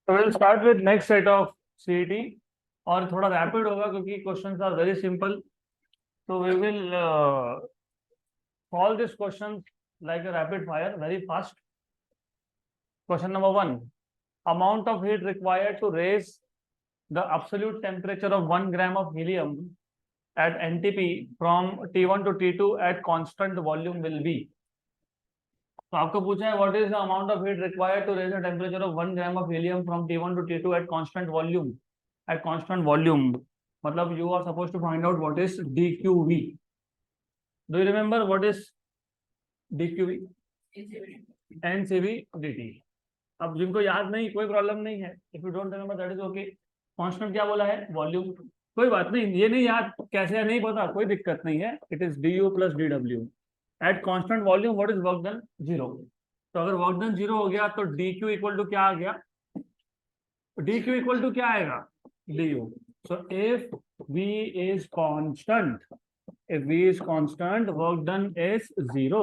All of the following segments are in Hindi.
So we'll start with next set of CET और थोड़ा रैपिड होगा क्योंकि questions are very simple. So we will solve this question like a rapid fire, very fast. Question number 1. Amount of heat required to raise the absolute temperature of 1 gram of helium at NTP from T1 to T2 at constant volume will be. तो आपको पूछा है what is the amount of heat required to raise the temperature of 1 gram of helium from T1 to T2 at constant volume. At constant volume मतलब you are suppose to find out what is DQV. Do you remember what is DQV? NCV dt. अब जिनको याद नहीं कोई प्रॉब्लम नहीं है, if you don't remember that is okay. Constant क्या बोला है? वॉल्यूम. कोई बात नहीं, ये नहीं याद कैसे है नहीं पता, कोई दिक्कत नहीं है. It is DU plus DW. Eight constant volume what is work done? 0. तो अगर वर्क डन 0 हो गया तो DQ इक्वल टू क्या आ गया? DQ इक्वल टू क्या आएगा? DU. So if V is constant, if V is constant, work done is 0,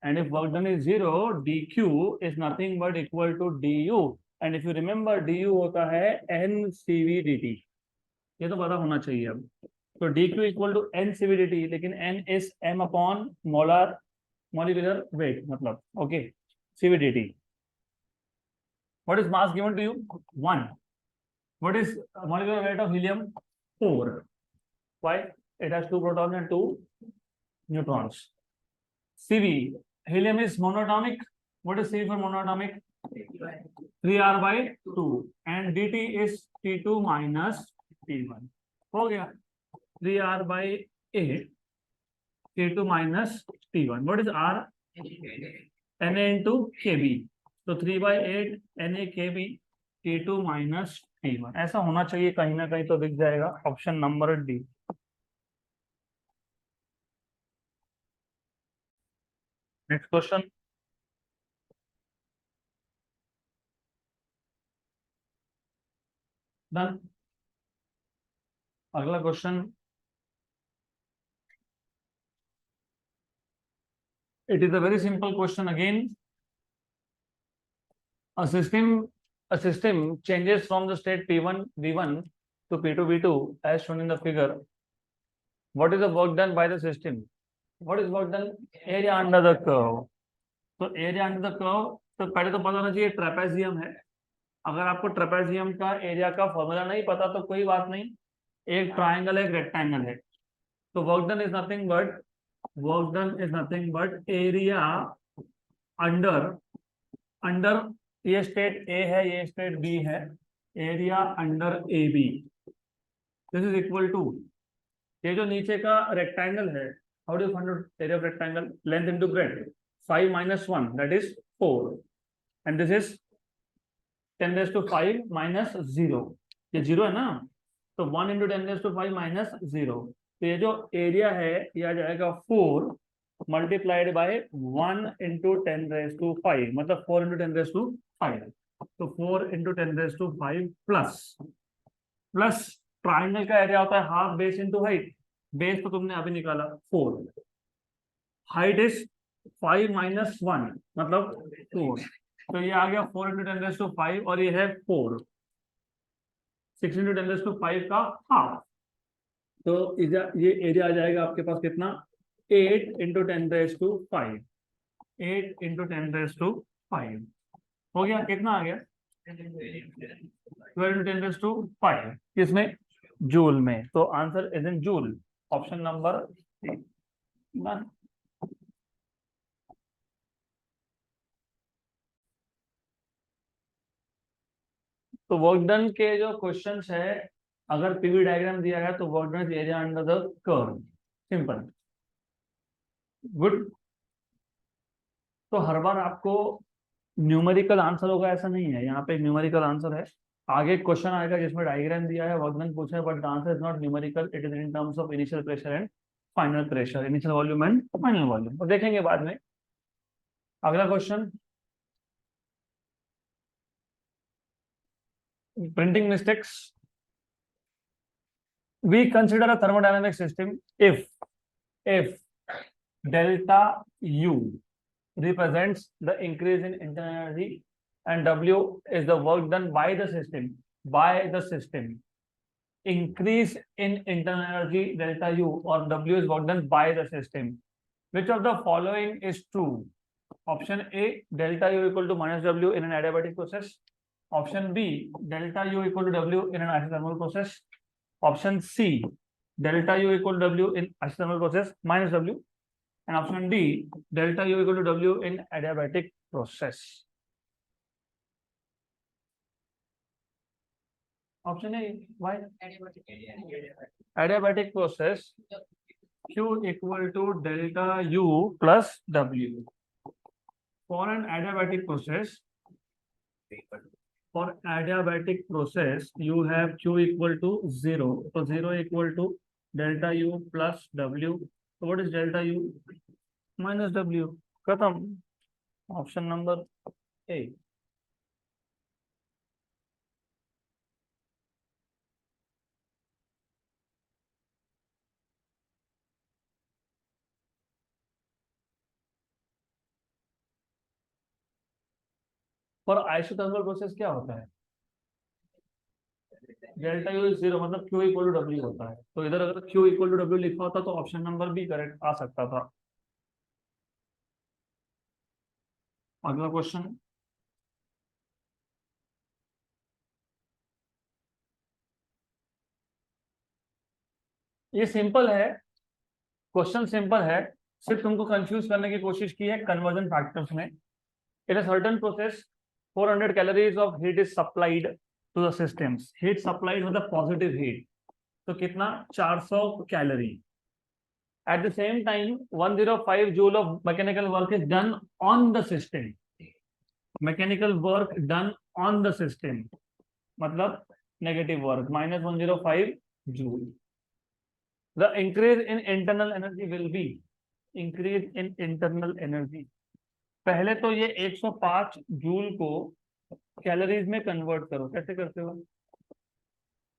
and if work done is 0, DQ is nothing but equal to DU, and if you remember DU होता है NCV dt. ये तो पता होना चाहिए अब. तो DQ equal to NCV dt, लेकिन N is M upon molar molecular weight मतलब okay. CV dt. What is mass given to you? 1. What is molecular weight of helium? 4. Why? It has 2 protons and 2 neutrons. CV, helium is monatomic. What is CV for monatomic? 3R by 2. And dt is T2 minus T1. हो गया 3R by 8 T2 minus T1. What is R? Na into Kb. तो 3 by 8 Na Kb T2 minus T1. ऐसा होना चाहिए कहीं ना कहीं तो दिख जाएगा. Option number D. Next question. Done. अगला question. It is a very simple question again. A system changes from the state P1 V1 to P2 V2 as shown in the figure. What is the work done by the system? What is work done? Area under the curve. तो एरिया अंडर द कर्व, तो पहले तो पता होना चाहिए ट्रेपेजियम है. अगर आपको ट्रेपेजियम का एरिया का फॉर्मूला नहीं पता तो कोई बात नहीं, एक ट्राइंगल है, एक रेक्टेंगल है. तो work done is nothing but area under ये स्टेट ए है, ये स्टेट बी है. Area under A B this is equal to ये जो नीचे का रेक्टेंगल है. How do you find out area of rectangle? Length into breadth. 5 minus 1 that is 4, and this is 10 raised to 5 minus 0. ये 0 है ना, तो 1 into 10 raised to 5 minus 0. तो ये जो एरिया है ये आ जाएगा 4 multiplied by 1 into 10 raised to 5 मतलब 4 into 10 raised to 5. तो 4 into 10 raised to 5 plus triangle का एरिया होता है half base into height. Base तो तुमने अभी निकाला 4, हाइट इज 5 minus 1 मतलब 4. तो ये आ गया 4 into 10 raised to 5 और ये है 4. 6 into 10 raised to 5 का हाफ. तो ये एरिया आ जाएगा आपके पास कितना? 8 into 10 raised to 5. 8 into 10 raised to 5 हो गया. कितना आ गया? 12 into 10 raised to 5. किसमें? जूल में. तो answer is in joule. Option number 1. तो वर्क डन के जो क्वेश्चंस है, अगर पीवी डायग्राम दिया है तो work done area under the curve. Simple. Good. तो हर बार आपको न्यूमेरिकल आंसर होगा ऐसा नहीं है. यहाँ पे न्यूमेरिकल आंसर है. आगे क्वेश्चन आएगा जिसमें डायग्राम दिया है, वर्क डन पूछा है, but the answer is not numerical. It is in terms of initial pressure and final pressure, initial volume and final volume. तो देखेंगे बाद में. अगला question. Printing mistakes. We consider a thermodynamic system if delta U represents the increase in internal energy and W is the work done by the system. By the system. Increase in internal energy delta U or W is work done by the system. Which of the following is true? Option A, delta U equal to minus W in an adiabatic process. Option B, delta U equal to W in an isothermal process. Option C, delta U equal to W in isothermal process minus W. And option D, delta U equal to W in adiabatic process. Option A, why? Adiabatic process, Q equal to delta U plus W. For an adiabatic process, you have Q equal to 0. So 0 equal to delta U plus W. So what is delta U? Minus W. Khatam. Option number A. For isothermal process क्या होता है? डेल्टा यू 0 मतलब Q इक्वल टू W होता है. तो इधर अगर Q इक्वल टू W लिखा होता तो ऑप्शन नंबर बी करेक्ट आ सकता था. अगला क्वेश्चन. ये सिंपल है, क्वेश्चन सिंपल है, सिर्फ तुमको कंफ्यूज करने की कोशिश की है कन्वर्जन फैक्टर्स में. In a certain process 400 calories of heat is supplied to the systems. Heat supplied मतलब पॉजिटिव हीट, तो कितना? 400 calorie. At the same time 105 joule of mechanical work is done on the system. Mechanical work done on the system मतलब negative work minus 105 joule. The increase in internal energy will be increase in internal energy. पहले तो ये 105 जूल को कैलोरीज में कन्वर्ट करो. कैसे करते हो?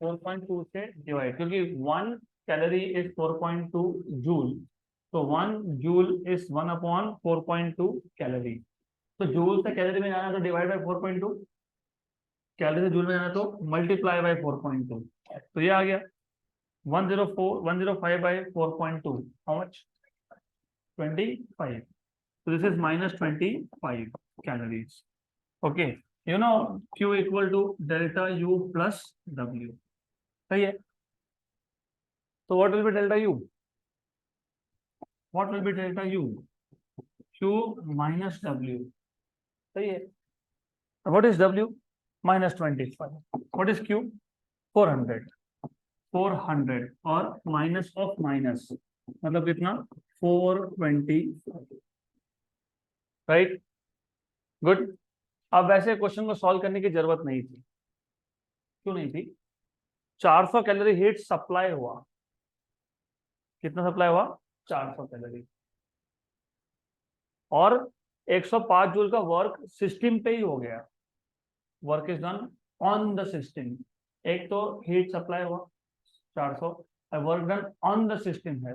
4.2 से डिवाइड, क्योंकि 1 कैलोरी इज 4.2 जूल. तो 1 जूल इज 1 अपॉन 4.2 कैलोरी. तो जूल से कैलोरी में जाना तो डिवाइड बाय 4.2, कैलोरी से जूल में जाना तो मल्टीप्लाई बाय 4.2. तो ये आ गया 105 by 4.2. How much? 25. So this is minus 25 calories. Okay. You know Q equal to delta U plus W. सही है. So what will be delta U? What will be delta U? Q minus W. सही है. What is W? Minus 25. What is Q? 400. 400 और माइनस ऑफ माइनस मतलब कितना? 420. राइट. गुड. अब वैसे क्वेश्चन को सॉल्व करने की जरूरत नहीं थी. क्यों नहीं थी? 400 कैलोरी हीट सप्लाई हुआ. कितना सप्लाई हुआ? 400 कैलोरी. और 105 जूल का वर्क सिस्टम पे ही हो गया. Work is done on the system. एक तो हीट सप्लाई हुआ 400, work done on the system है.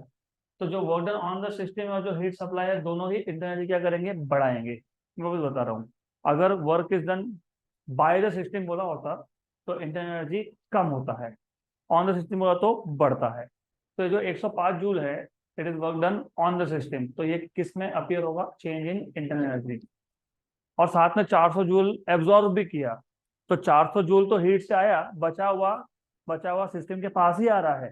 तो जो work done on the system और जो हीट सप्लाई है दोनों ही इंटरनली क्या करेंगे? बढ़ाएंगे. मैं भी बता रहा हूँ. अगर work is done by the system बोला होता तो इंटरनल एनर्जी कम होता है, ऑन द सिस्टम बोला तो बढ़ता है. तो जो 105 जूल है it is work done on the system, तो ये किस में अपीयर होगा? Change in internal energy. और साथ में 400 जूल एब्जॉर्ब भी किया. तो 400 जूल तो हीट से आया, बचा हुआ सिस्टम के पास ही आ रहा है.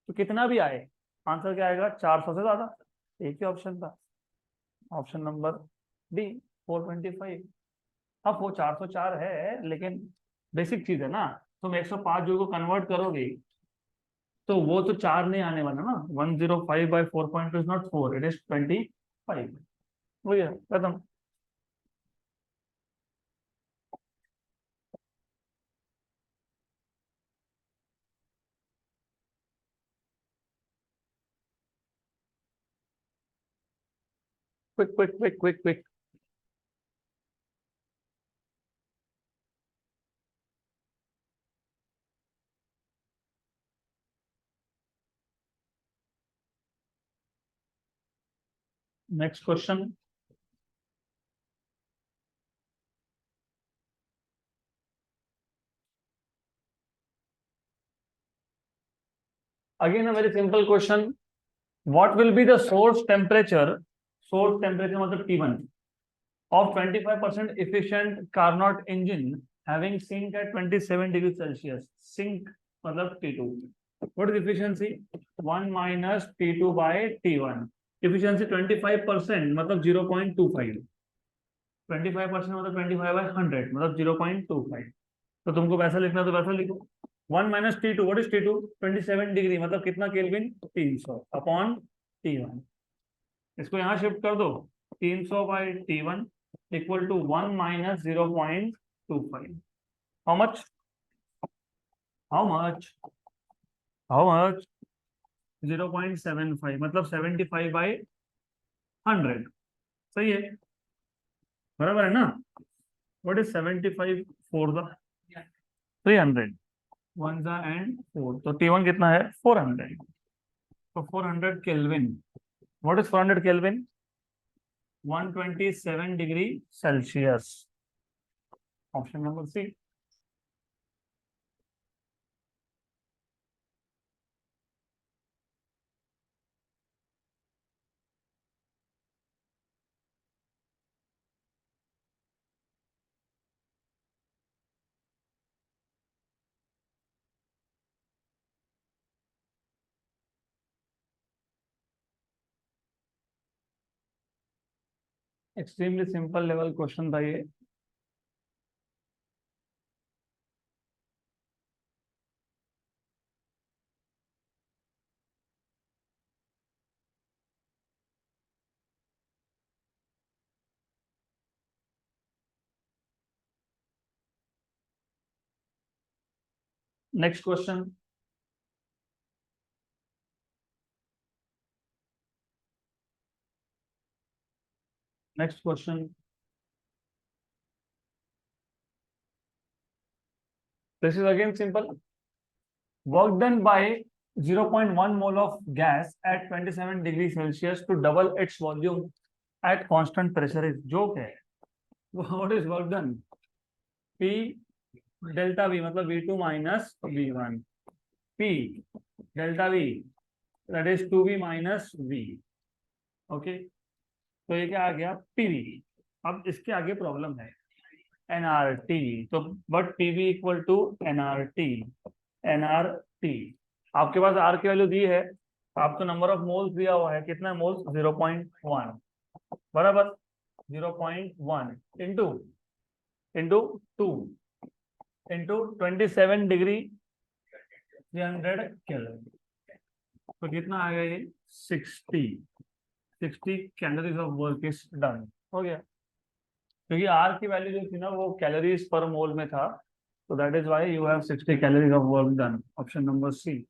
तो कितना भी आए आंसर क्या आएगा? 400 से ज्यादा. एक ही ऑप्शन था, ऑप्शन नंबर डी 425. अब वो 404 है लेकिन बेसिक चीज है ना. तुम 105 जूल को कन्वर्ट करोगे तो वो तो 4 नहीं आने वाला ना. 105 by 4.2 is not 4, it is 25. वही है खत्म. Quick quick quick quick quick. Next question. Again a very simple question. What will be the source temperature? Source temperature मतलब T1 of 25% efficient Carnot engine having sink at 27 degrees Celsius. Sink मतलब T2. What is efficiency? 1 minus T2 by T1. Efficiency 25% मतलब 0.25. 25% मतलब 25 by 100 मतलब 0.25. तो तुमको वैसा लिखना तो वैसा लिखो. 1 minus T2. What is T2? 27 degree मतलब कितना केल्विन? 300 upon T1. इसको यहाँ शिफ्ट कर दो. 300 by T1 equal to 1 minus 0.25. How much? How much? How much? 0.75 मतलब 75 बाई 100. सही है, बराबर है ना? What is 75 for the 300. 1 and 4. तो T1 कितना है? 400. तो 400 Kelvin. What is 400 Kelvin? 127 degree Celsius. Option number C. Extremely simple level question था ये. Next question. Next question. This is again simple. Work done by 0.1 mole of gas at 27 degree Celsius to double its volume at constant pressure is. Joke है. What is work done? P delta V मतलब V2 minus V1. P delta V that is 2V minus V. Okay, तो ये क्या आ गया? PV. अब इसके आगे प्रॉब्लम है NRT. तो but PV equal to NRT. NRT आपके पास R की वैल्यू दी है, आपको नंबर ऑफ मोल्स दिया हुआ है. कितना मोल्स? 0.1. बराबर 0.1 into into 2 into 27 degree 300 kelvin. तो कितना आ गया ये? 60 calories of work is done. हो गया. क्योंकि आर की वैल्यू जो थी ना वो कैलोरीज पर मोल में था, तो that is why you have 60 calories of work done. Option number C.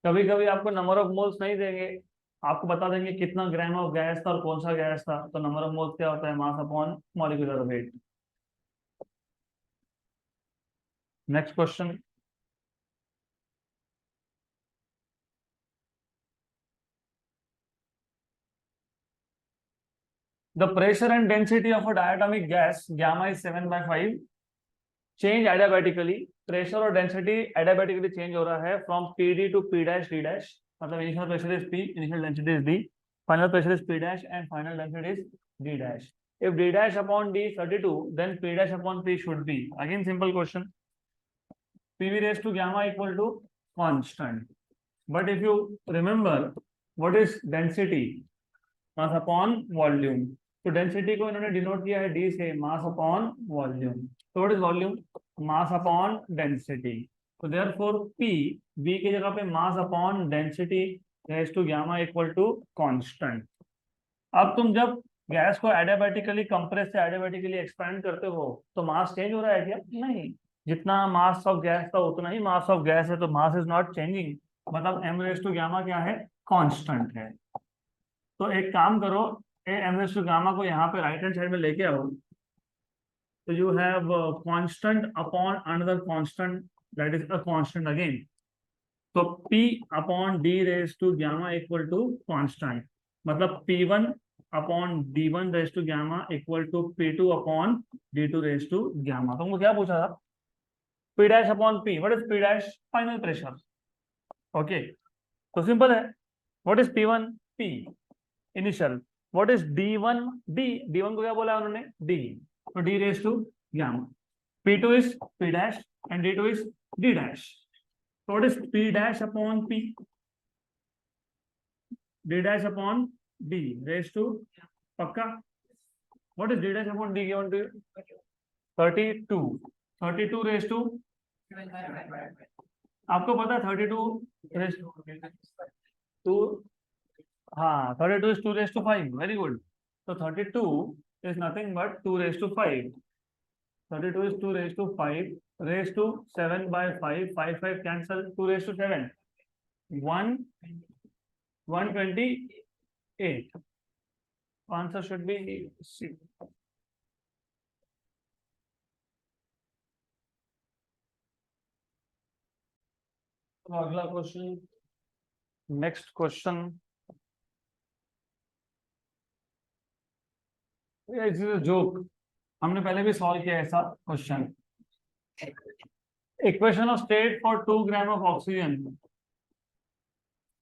कभी कभी आपको नंबर ऑफ मोल्स नहीं देंगे, आपको बता देंगे कितना ग्राम ऑफ गैस था और कौन सा गैस था. तो नंबर ऑफ मोल्स क्या होता है? Mass upon molecular weight. Next question. The pressure and density of a diatomic gas gamma is 7/5. Change adiabatically. Pressure और डेंसिटी एडियाबैटिकली चेंज हो रहा है from PD to P dash D dash. मतलब initial pressure is P, initial density is D, final pressure is P dash and final density is D dash. If D dash upon D is 32, then P dash upon P should be. Again simple question. PV raised to gamma equal to constant. But if you remember, what is density? Mass upon volume. तो डेंसिटी को इन्होंने डिनोट किया है D से, मास अपॉन वॉल्यूम. तो what is volume? Mass upon density. तो देयरफॉर P V की जगह पे mass upon density raise to gamma equal to constant. अब तुम जब गैस को एडियाबैटिकली कंप्रेस से एडियाबैटिकली एक्सपैंड करते हो तो मास चेंज हो रहा है क्या? नहीं. जितना मास ऑफ गैस था उतना ही मास ऑफ गैस है, तो मास इज नॉट चेंजिंग. मतलब m रेज टू गामा क्या है? कांस्टेंट है. तो एक काम करो, ए एम रेस टू गामा को यहाँ पे राइट हैंड साइड में लेके आओ, तो you have constant upon another constant, that is a constant again. तो P upon D raise to gamma equal to constant, मतलब P1 upon D1 raise to gamma equal to P2 upon D2 raise to gamma. तुमको क्या पूछा था? P dash upon P, what is P dash? Final pressure. Okay, तो सिंपल है। What is P1? P initial. What is D1? D1 को क्या बोला उन्होंने? D, तो D raise to gamma. P2 is P dash and D2 is D dash. So what is P dash upon P? D dash upon D raised to पक्का? What is D dash upon D given to you? 32. 32 raised to, आपको पता है 32 raised to, हाँ 32 is 2 raised to 5. Very good. So 32 is nothing but 2 raised to 5. 32 is 2 raised to 5 raised to 7 by 5. 5 cancel. 2 raised to 7. 128. Answer should be C. अगला क्वेश्चन, नेक्स्ट क्वेश्चन, जोक, हमने पहले भी सॉल्व किया ऐसा question. Equation of state for 2 gram of oxygen,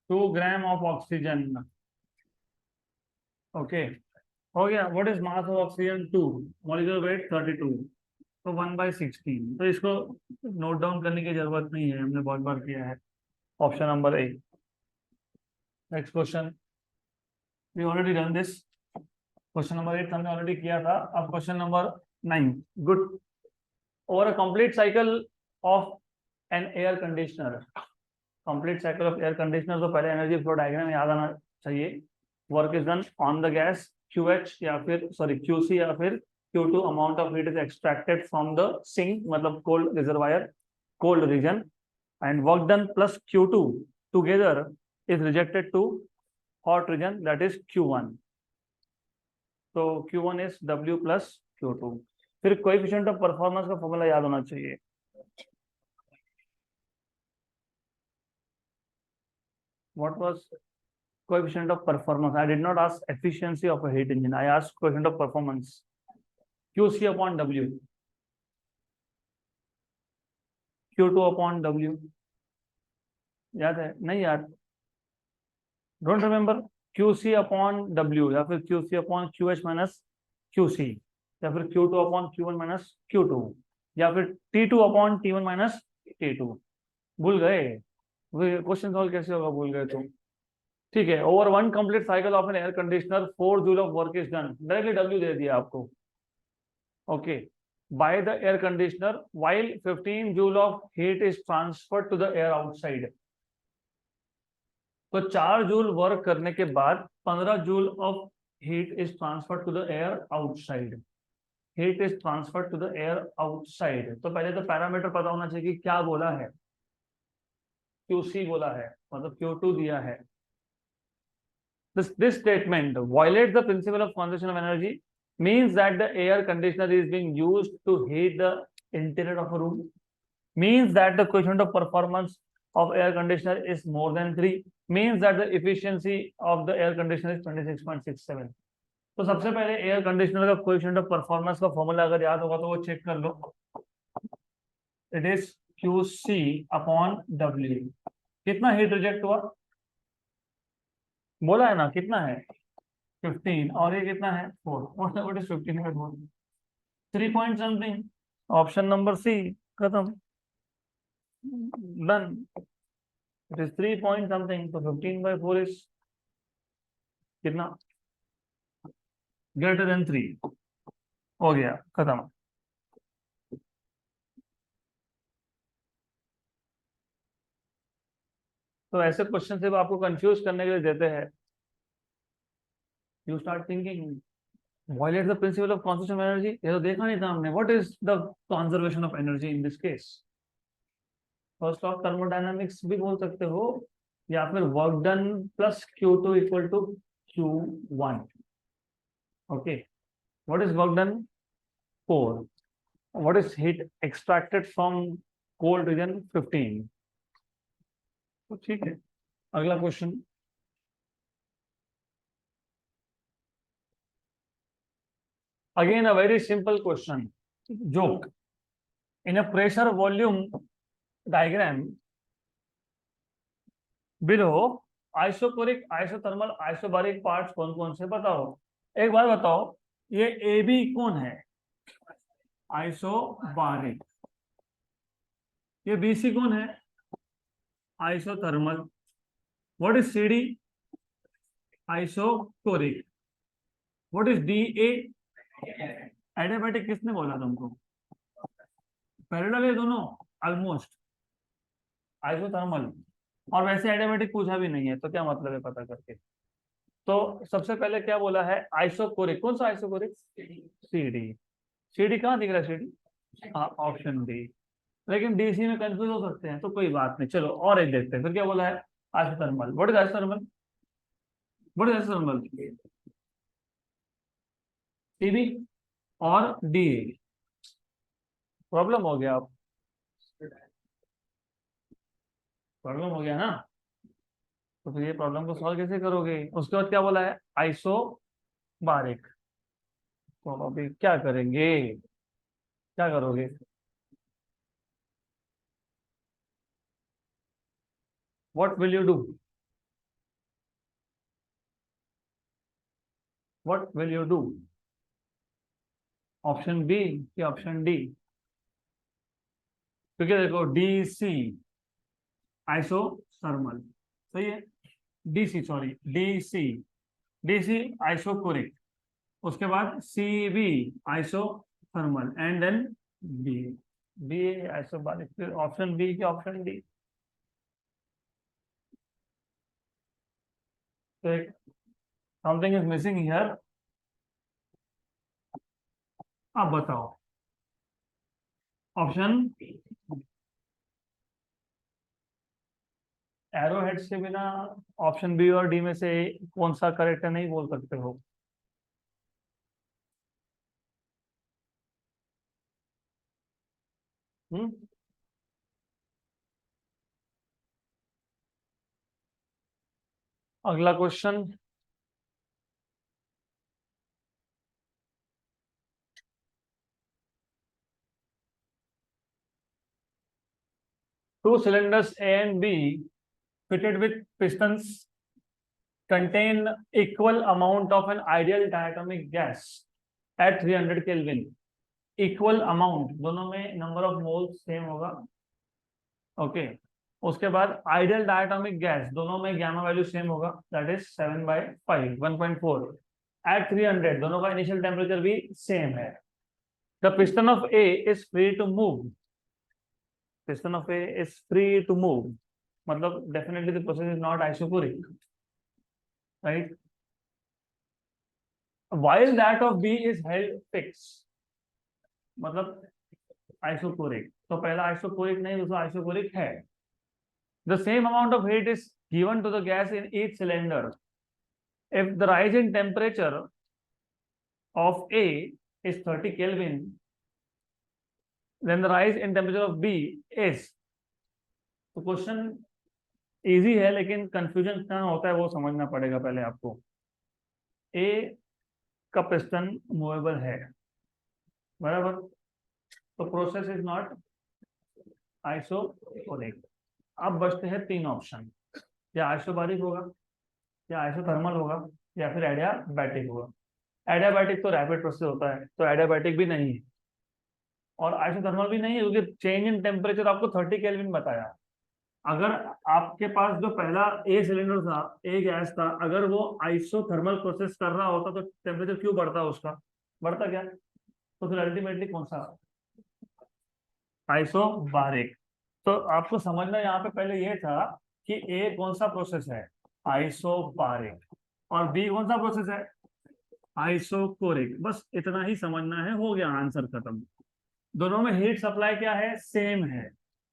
2 gram of oxygen. Okay, हो गया। What is mass of oxygen? 2, molecular weight 32, तो 1/16। तो इसको नोट डाउन करने की जरूरत नहीं है, हमने बहुत बार किया है। Option number A. Next question, we already done this. Question number 8 हमने ऑलरेडी किया था। अब question number 9। Good. Over a complete cycle of an air conditioner, complete cycle of air conditioner, तो पहले एनर्जी फ्लो डायग्राम याद आना चाहिए। Work is done on the gas QH या फिर सॉरी QC या फिर Q2, amount of heat is extracted from the sink, मतलब cold reservoir, cold region, and work done plus Q2 together is rejected to hot region, that is Q1। तो Q1 is W plus Q2। फिर कोएफिशिएंट ऑफ परफॉर्मेंस का फॉर्मूला याद होना चाहिए। What was coefficient of performance? I did not ask efficiency of a heat engine. I asked coefficient of performance. QC upon W. Q2 upon W. याद है? नहीं याद? Don't remember? QC upon W या फिर QC upon QH minus QC या फिर Q2 upon Q1 minus Q2 या फिर T2 upon T1 minus T2। भूल गए? क्वेश्चन सॉल्व कैसे होगा भूल गए तो? ठीक है। Over 1 complete cycle of an air conditioner 4 joule of work is done. Directly W दे दिया आपको। Okay, by the air conditioner while 15 joule of heat is transferred to the air outside. तो 4 जूल वर्क करने के बाद 15 joule of heat is transferred to the air outside. Heat is transferred to the air outside. तो पहले तो पैरामीटर पता होना चाहिए कि क्या बोला है। QC बोला है, मतलब Q2 दिया है। This statement violates the principle of conservation of energy, means that the air conditioner is being used to heat the interior of a room, means that the coefficient of performance of air conditioner is more than 3, means that the efficiency of the air conditioner is 26.67। तो सबसे पहले एयर कंडीशनर का कोएफिशिएंट ऑफ परफॉर्मेंस का फॉर्मूला अगर याद होगा तो वो चेक कर लो। It is QC upon W। कितना हीट रिजेक्ट हुआ बोला है ना, कितना है? 15, और ये कितना है? 4। What is 15 by 4? 3 point something. Option number C। खत्म, done. It is 3 point something, तो 15 by 4 इज कितना? Greater than 3। हो गया, खत्म। तो ऐसे क्वेश्चन सिर्फ आपको कंफ्यूज करने के लिए देते हैं। You start thinking violates the principle of conservation of energy। ये तो देखा नहीं था हमने। what is the conservation of energy in this case? First of thermodynamics भी बोल सकते हो, या फिर work done plus Q2 equal to Q1. Okay. What is work done? 4. What is heat extracted from cold region? 15. तो ठीक है, अगला question. Again a very simple question. Joke. In a pressure volume diagram below, isochoric, isothermal, isobaric parts कौन कौन से बताओ. एक बार बताओ, ये ए बी कौन है? आइसोबारिक. ये बी सी कौन है? Isothermal. What is C D? Isochoric. What is D A? Adiabatic. किसने बोला तुमको? पैरेलल है दोनों ऑलमोस्ट. आइसोथर्मल. और वैसे एडियाबैटिक पूछा भी नहीं है, तो क्या मतलब है पता करके. तो सबसे पहले क्या बोला है? आइसोकोरिक. कौन सा isochoric? C D. C D कहाँ दिख रहा है? सी डी, हाँ, ऑप्शन डी. लेकिन डीसी में कंफ्यूज हो सकते हैं, तो कोई बात नहीं. चलो और एक देखते हैं. फिर क्या बोला है? Isothermal. What is isothermal? What is isothermal? C B और डी. प्रॉब्लम हो गया. आप प्रॉब्लम हो गया ना. तो फिर ये प्रॉब्लम को सॉल्व कैसे करोगे? उसके बाद क्या बोला है? आइसोबारिक. तो अभी क्या करेंगे? क्या करोगे? What will you do? What will you do? Option B कि ऑप्शन डी? क्योंकि देखो डीसी आइसोथर्मल, सही है. DC, sorry, DC. DC isochoric. उसके बाद C B isothermal and then B. B isobaric. फिर ऑप्शन बी की ऑप्शन डी. तो एक समथिंग इज मिसिंग हियर. अब बताओ. ऑप्शन एरो हेड से बिना ऑप्शन बी और डी में से कौन सा करेक्ट है नहीं बोल सकते हो. हम्म. अगला question. Two cylinders A and B fitted with pistons contain equal amount of an ideal diatomic gas at 300 Kelvin. Equal amount, दोनों में नंबर ऑफ मोल्स सेम होगा. ओके. उसके बाद आइडियल डायटोमिक गैस, दोनों में गैमा वैल्यू सेम होगा, दैट इज 7/5, 1.4. एट 300 दोनों का इनिशियल टेम्परेचर भी सेम है. The piston of A is free to move. Piston of A is free to move, मतलब definitely the process is not isochoric, right. while that of B is held fixed, मतलब आइसोकोरिक. तो पहला आइसोकोरिक नहीं, दूसरा आइसोकोरिक है. The same amount of heat is given to the gas in each cylinder. If the rise in temperature of A is 30 Kelvin, then the rise in temperature of B is. तो क्वेश्चन इजी है, लेकिन कंफ्यूजन कहाँ होता है वो समझना पड़ेगा पहले आपको. ए का पिस्टन मूवेबल है, बराबर. तो प्रोसेस इज नॉट आइसोकोरिक. अब बचते हैं तीन ऑप्शन. या आइसोबारिक होगा, या आइसोथर्मल होगा, या फिर एडियाबैटिक होगा. एडियाबैटिक तो रैपिड प्रोसेस होता है, तो एडियाबैटिक भी नहीं है. और आइसोथर्मल भी नहीं है, क्योंकि चेंज इन टेम्परेचर आपको 30 केल्विन बताया. अगर आपके पास जो पहला ए सिलेंडर था, ए गैस था, अगर वो आइसोथर्मल प्रोसेस कर रहा होता तो टेम्परेचर क्यों बढ़ता? उसका बढ़ता क्या? तो फिर अल्टीमेटली कौन सा? आइसोबारिक. तो आपको समझना यहाँ पे पहले ये था कि ए कौन सा प्रोसेस है? आइसोबारिक. और बी कौन सा प्रोसेस है? आइसोकोरिक. बस इतना ही समझना है, हो गया, आंसर खत्म. दोनों में हीट सप्लाई क्या है? सेम है.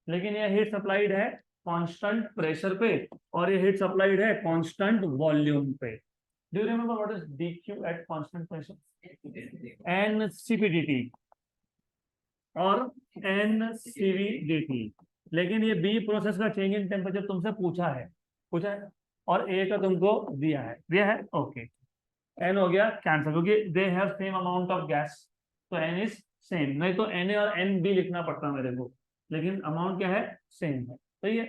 लेकिन ये हीट सप्लाइड है कांस्टेंट प्रेशर पे, और ये हीट सप्लाइड है कांस्टेंट वॉल्यूम पे. Do you remember what is dq at constant pressure? NCPDT और NCVDT. लेकिन ये बी प्रोसेस का चेंज इन टेम्परेचर तुमसे पूछा है और ए का तुमको दिया है ओके. एन हो गया कैंसिल क्योंकि they have same amount of gas, तो एन इज सेम. नहीं तो एन ए और एन बी लिखना पड़ता मेरे को, लेकिन अमाउंट क्या है, सेम है. तो ये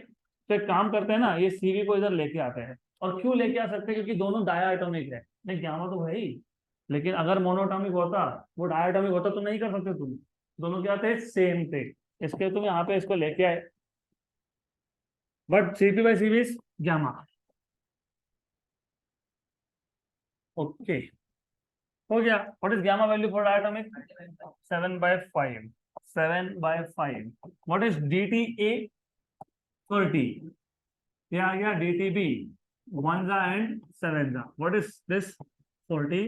तो एक काम करते हैं ना, ये सीवी को इधर लेके आते हैं. और क्यों लेके आ सकते हैं, क्योंकि दोनों डायटोमिक है. नहीं गामा तो है ही, लेकिन अगर मोनोटॉमिक होता, वो डायटोमिक होता तो नहीं कर सकते तुम. दोनों क्या थे, सेम थे, इसके तुम यहाँ पे इसको लेके आए. But CP by CV is gamma. Okay हो गया. What is gamma value for diatomic? 7/5. 7/5. What is DTA? 30. ये आ गया DTB, 1 and 7. What is this? 40.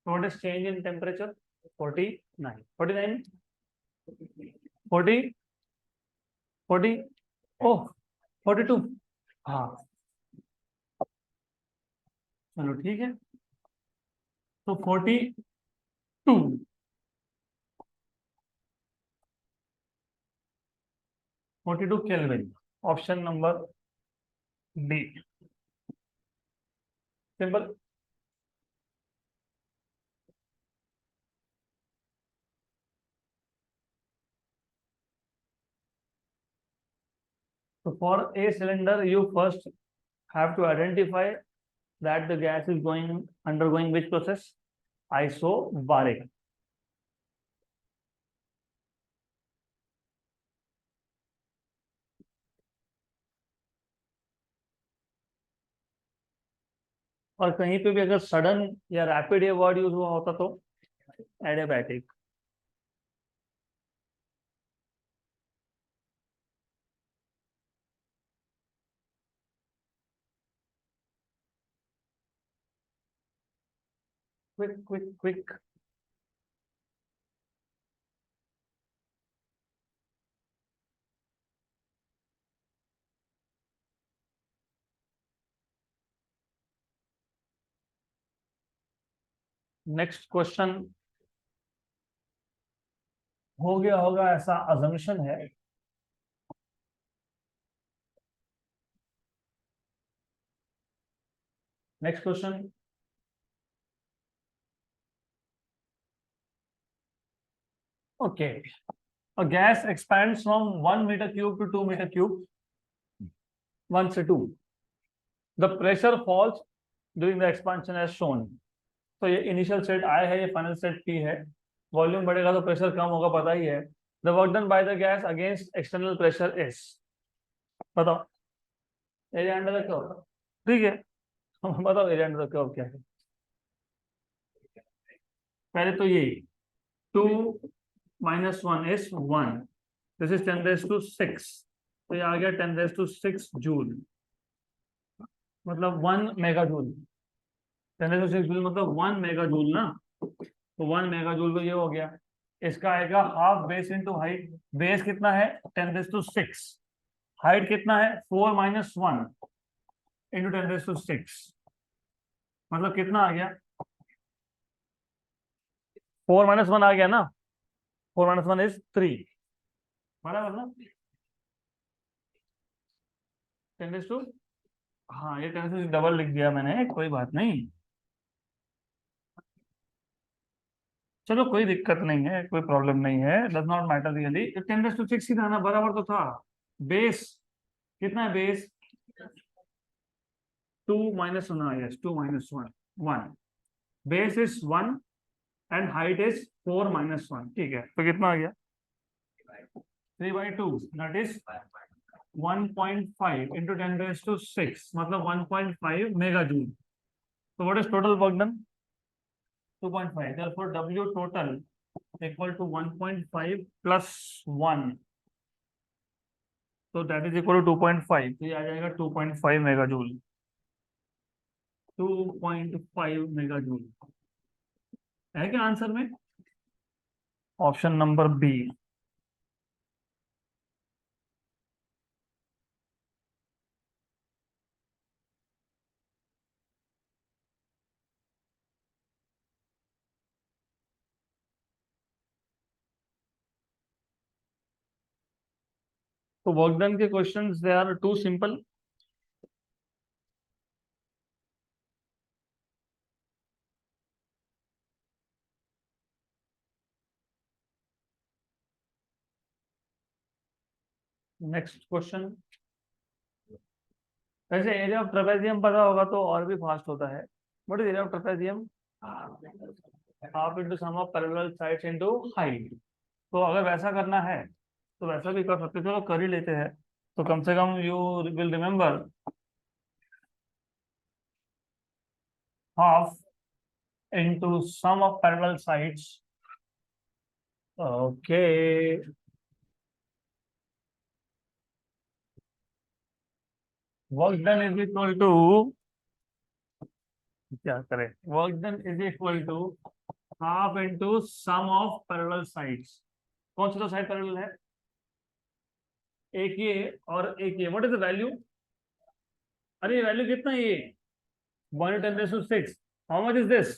What is change in temperature? 49. 49. 40. 40. ओह 42. हाँ चलो ठीक है. तो 42. 42 kelvin. Option number D. Simple. So for a cylinder, you first have to identify that the gas is undergoing which process? Isobaric. और कहीं पे भी अगर सडन या रैपिड ये वर्ड यूज हुआ होता तो एडियाबैटिक. क्विक. नेक्स्ट क्वेश्चन हो गया होगा ऐसा अजम्पशन है. Next question. Okay. A gas expands from 1 meter cube to 2 meter cube. 1 से 2. The pressure falls during the expansion as shown. तो ये इनिशियल स्टेट आई है, ये फाइनल स्टेट पी है. वॉल्यूम बढ़ेगा तो प्रेशर कम होगा, पता ही है. The work done by the gas against external pressure is. बताओ एरिया अंडर द कर्व. ठीक है. बताओ एरिया अंडर द कर्व क्या है. पहले तो ये 2 minus 1 is 1. This is 10⁶. तो ये आ गया 10⁶ जूल, मतलब 1 मेगा जूल. 10⁶ जूल मतलब 1 मेगा जूल ना. तो 1 मेगा जूल तो ये हो गया. इसका आएगा half base into height. Base कितना है? 10⁶. हाइट कितना है? 4 - 1 इंटू 10⁶. मतलब कितना आ गया? 4 - 1 आ गया ना. 4 - 1 इज 3. बराबर ना. 10⁶. हाँ ये 10⁶ डबल लिख दिया मैंने, कोई बात नहीं. चलो कोई दिक्कत नहीं है, कोई प्रॉब्लम नहीं है, डज नॉट मैटर रियली. 10⁶ ही था ना, बराबर तो था. बेस कितना है? Base 2 - 1. Yes 2 - 1 1. Base is 1 and height is 4 - 1. ठीक है. तो कितना आ गया? 3/2. दैट इज 1.5 इंटू 10⁶, मतलब 1.5 मेगा जूल. तो what is total work done? 2.5. Therefore W total equal to 1.5 plus 1. So that is equal to 2.5. तो ये आ जाएगा 2.5 मेगा जूल. 2.5 मेगा जूल है क्या आंसर में? Option number B. तो वर्क डन के questions they are too simple. Next question. वैसे एरिया ऑफ ट्रेपेजियम पता होगा तो और भी फास्ट होता है. What is area of trapezium? Half into sum of parallel sides into height. तो अगर वैसा करना है तो वैसा भी कर सकते हैं. चलो कर ही लेते हैं. तो कम से कम you will remember half into sum of parallel sides. Okay. Work done is equal to, क्या करें, work done is equal to half into sum of parallel sides. कौन सी दो साइड पैरेलल है? एक ये और एक ये. What is the value? अरे वैल्यू कितना है ये? 1 into 10 raised to 6. How much is this?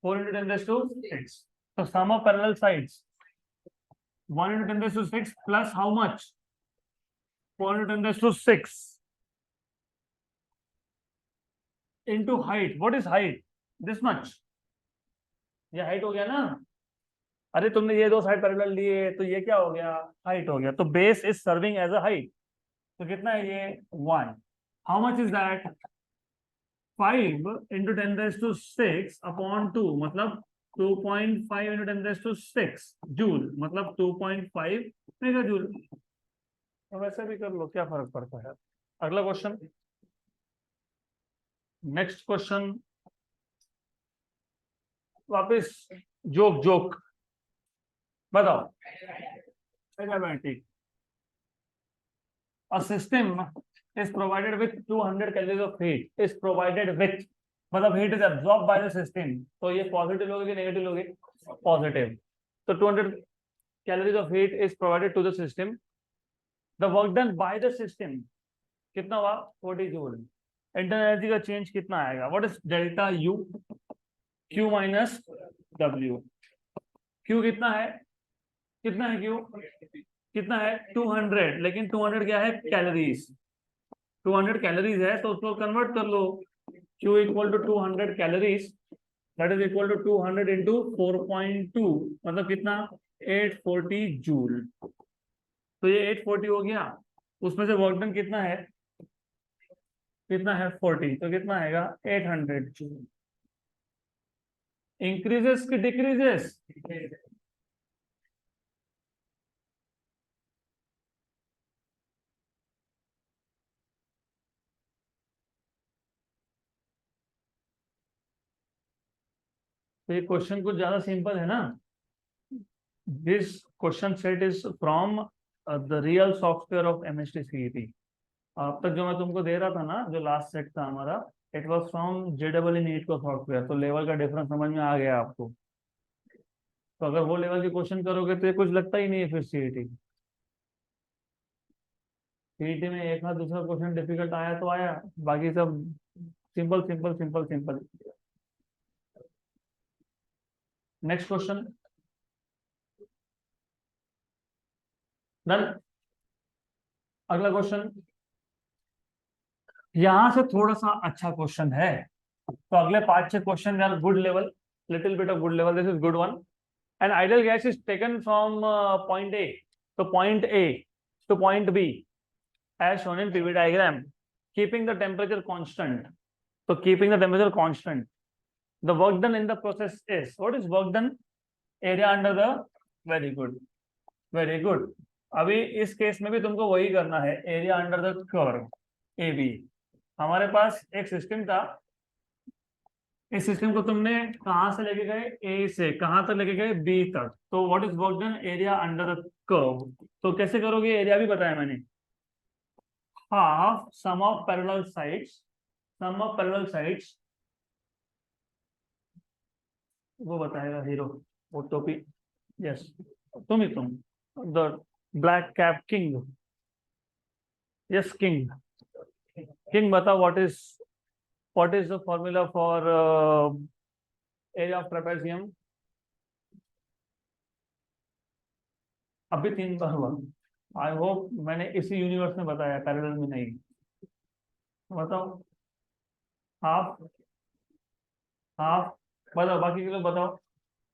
4 into 10 raised to 6. So sum of parallel sides 1 into 10 raised to 6 plus how much? 4 into 10 raised to 6 into height. What is height? This much. ये हाइट हो गया ना. अरे तुमने ये दो साइड पैरेलल लिए तो ये क्या हो गया? हाइट हो गया. तो base is serving as a height. तो कितना है ये? 1. How much is that? 5 into 10 raised to 6 upon 2 मतलब 2.5 into 10 raised to 6 जूल मतलब 2.5 मेगा जूल. तो वैसे भी कर लो, क्या फर्क पड़ता है. अगला क्वेश्चन. Next question. वापस जोक जोक बताओ. ठीक. A system is provided with 200 calories of heat. Is provided with मतलब heat is absorbed by the system. तो ये पॉजिटिव लोगे कि नेगेटिव लोगे? पॉजिटिव. तो 200 calories of heat is provided to the system. The work done by the system कितना हुआ? 40 जूल. इंटरनल एनर्जी का चेंज कितना आएगा? What is delta U? Q minus W. Q कितना है? कितना है क्यू? कितना है? 200. लेकिन 200 क्या है? कैलोरीज. 200 कैलोरीज है तो उसको कन्वर्ट कर लो. Q equal to 200 calories. That is equal to 200 into 4.2 मतलब कितना? 840 जूल. तो ये 840 हो गया. उसमें से वर्क डन कितना है? कितना है? 40. तो कितना आएगा? 800 जूल. इंक्रीजेस की डिक्रीजेस? तो ये क्वेश्चन कुछ ज्यादा सिंपल है ना. This question set is from the real software of MST CET. अब तक जो मैं तुमको दे रहा था ना, जो लास्ट सेट था हमारा, इट वाज फ्रॉम जेडबल नीट का सॉफ्टवेयर. तो लेवल का डिफरेंस समझ में आ गया आपको. तो अगर वो लेवल के क्वेश्चन करोगे तो ये कुछ लगता ही नहीं है फिर सीईटी. सीईटी में एक ना दूसरा क्वेश्चन डिफिकल्ट आया तो आया, बाकी सब simple simple simple simple. Next question. Done. अगला क्वेश्चन. यहां से थोड़ा सा अच्छा क्वेश्चन है. तो अगले 5-6 question are good level, little bit of good level. This is good one. An ideal gas is taken from point A. तो point A to point B as shown in PV diagram, keeping the temperature constant. So keeping the temperature constant, the work done in the process is, what is work done? Area under the, very good, very good. अभी इस केस में भी तुमको वही करना है. Area under the curve A B. हमारे पास एक सिस्टम था. इस सिस्टम को तुमने कहां से लेके गए? ए से कहां तक लेके गए? बी तक. तो what is work done? Area under the curve. तो कैसे करोगे? एरिया भी बताया मैंने. half sum of parallel sides. Sum of parallel sides वो बताएगा हीरो. वो टोपी. यस, तुम ही तुम. The black cap king. Yes king. King बताओ what is the formula for area of trapezium? अभी 3 बार हुआ. आई होप मैंने इसी यूनिवर्स में बताया, पैरेलल में नहीं। बताओ। हाफ, हाफ, बताओ बाकी के लोग बताओ।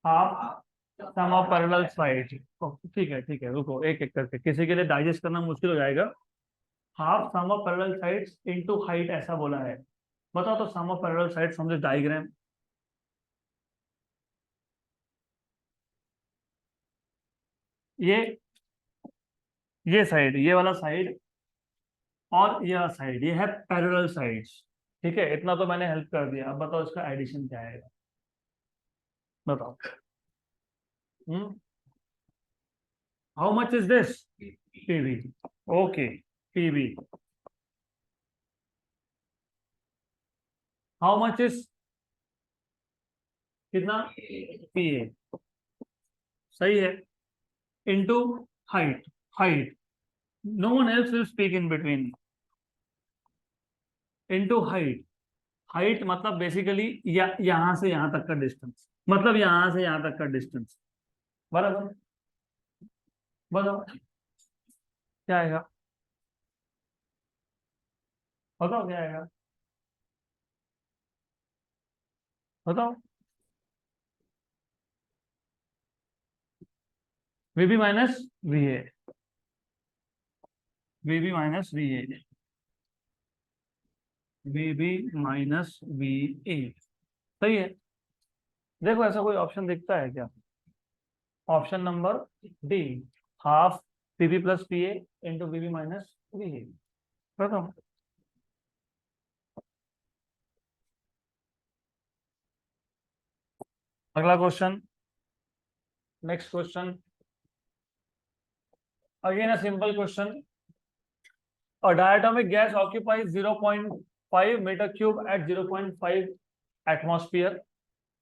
Half sum of parallel side. ठीक है ठीक है, रुको एक एक करके, किसी के लिए डाइजेस्ट करना मुश्किल हो जाएगा। Half sum of parallel sides into height ऐसा बोला है। बताओ तो sum of parallel sides from this diagram. ये ये साइड, ये वाला साइड और ये वाला साइड, ये है पैरेलल साइड्स। ठीक है, इतना तो मैंने हेल्प कर दिया। अब बताओ इसका एडिशन क्या है। बताओ। How much is this? PV. Okay, PV. How much is, कितना? पीए। सही है। Into height, height, no one else will speak in between. Into height, height मतलब बेसिकली यहां से यहां तक का डिस्टेंस, मतलब यहां से यहां तक का डिस्टेंस। बराबर। बताओ क्या आएगा, बताओ क्या आएगा, बताओ। VB minus V A, VB minus V A, VB minus V A. सही है। देखो ऐसा कोई ऑप्शन दिखता है क्या? Option number D, half PB plus P A into VB minus V A. बताओ। अगला question, next question, again a simple question. A diatomic gas occupies 0.5 meter cube at 0.5 atmosphere।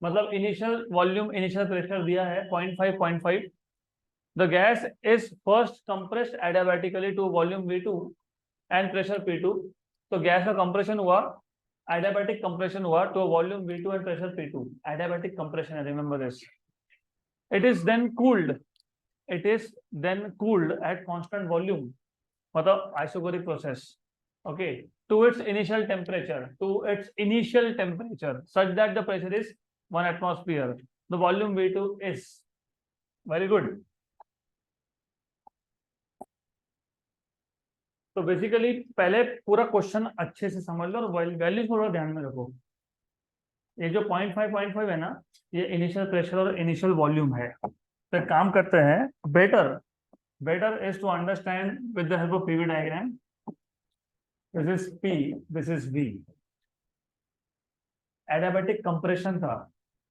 मतलब इनिशियल वॉल्यूम, इनिशियल प्रेशर दिया है 0.5, 0.5। The gas is first compressed adiabatically to volume V2 and pressure P2। तो गैस का कंप्रेशन हुआ, एडियाबैटिक कंप्रेशन हुआ to volume V2 and pressure P2। Adiabatic compression है, remember this. It is then cooled, it is then cooled at constant volume, मतलब isobaric process. Okay, to its initial temperature, to its initial temperature such that the pressure is 1 atmosphere, the volume V2 is, very good। तो बेसिकली पहले पूरा क्वेश्चन अच्छे से समझ लो और वैल्यू थोड़ा ध्यान में रखो। ये जो 0.5 है ना, ये इनिशियल प्रेशर और इनिशियल वॉल्यूम है। तो एक काम करते हैं, better better is to understand with the help of PV diagram. This is P, this is V. Adiabatic compression था,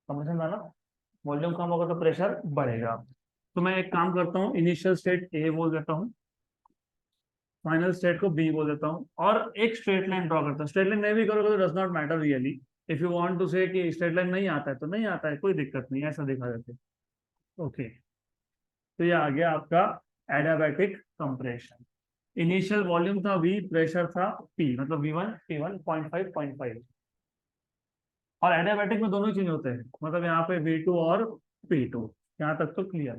कंप्रेशन था ना, वॉल्यूम कम होगा तो प्रेशर बढ़ेगा। तो मैं एक काम करता हूँ, इनिशियल स्टेट ए बोल देता हूँ, फाइनल स्टेट को बी बोल देता हूँ, और एक स्ट्रेट लाइन ड्रॉ करता हूँ। स्ट्रेट लाइन नहीं भी करोगे तो does not matter really. If you want to say कि स्ट्रेट लाइन नहीं आता है तो नहीं आता है, कोई दिक्कत नहीं, ऐसा दिखा देते। ओके, तो ये आ गया आपका एडियाबैटिक कंप्रेशन। इनिशियल वॉल्यूम था वी, प्रेशर था पी, मतलब V1 P1 0.5 0.5। और एडियाबैटिक में दोनों चेंज होते हैं, मतलब यहाँ पे V2 और P2। यहाँ तक तो क्लियर,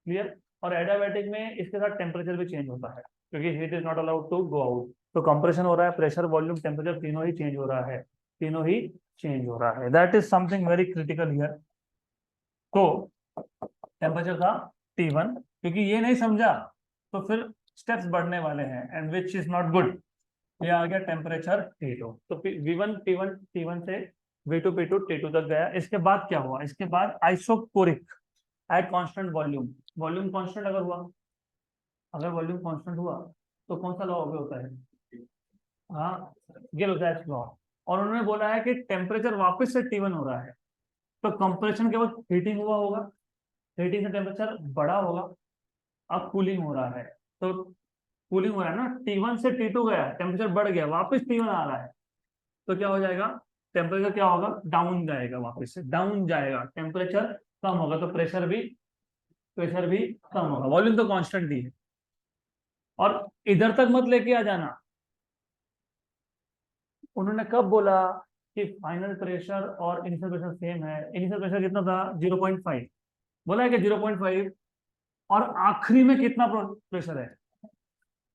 क्लियर। और एडियाबैटिक में इसके साथ टेम्परेचर भी चेंज होता है, क्योंकि heat is not allowed to go out. तो कंप्रेशन हो रहा है, प्रेशर वॉल्यूम टेम्परेचर तीनों ही चेंज हो रहा है, तीनों ही चेंज हो रहा है। That is something very critical here. तो टेम्परेचर था T1, क्योंकि ये नहीं समझा तो फिर स्टेप्स बढ़ने वाले हैं, and which is not good. ये आ गया टेम्परेचर T2। तो V1 T1, T1 से V2 P2 T2 तक गया। इसके बाद क्या हुआ? इसके बाद isochoric eight constant volume. Volume constant अगर हुआ, अगर वॉल्यूम कांस्टेंट हुआ तो कौन सा लॉ होता है? हाँ, गिब्स लॉ। और उन्होंने बोला है कि टेम्परेचर वापस से T1 हो रहा है, तो कंप्रेशन के बाद हीटिंग हुआ होगा, हीटिंग से टेम्परेचर बढ़ा होगा, अब कूलिंग हो रहा है। तो कूलिंग हो रहा है ना, T1 से T2 गया, टेम्परेचर बढ़ गया, वापस T1 आ रहा है, तो क्या हो जाएगा? टेम्परेचर क्या होगा? डाउन जाएगा, वापस से डाउन जाएगा, टेम्परेचर कम होगा, तो प्रेशर भी कम होगा। वॉल्यूम तो कांस्टेंट ही है। और इधर तक मत लेके आ जाना, उन्होंने कब बोला कि फाइनल प्रेशर और इनिशियल प्रेशर सेम है? इनिशियल प्रेशर कितना था? 0.5। बोला है कि 0.5 और आखिरी में कितना प्रेशर है,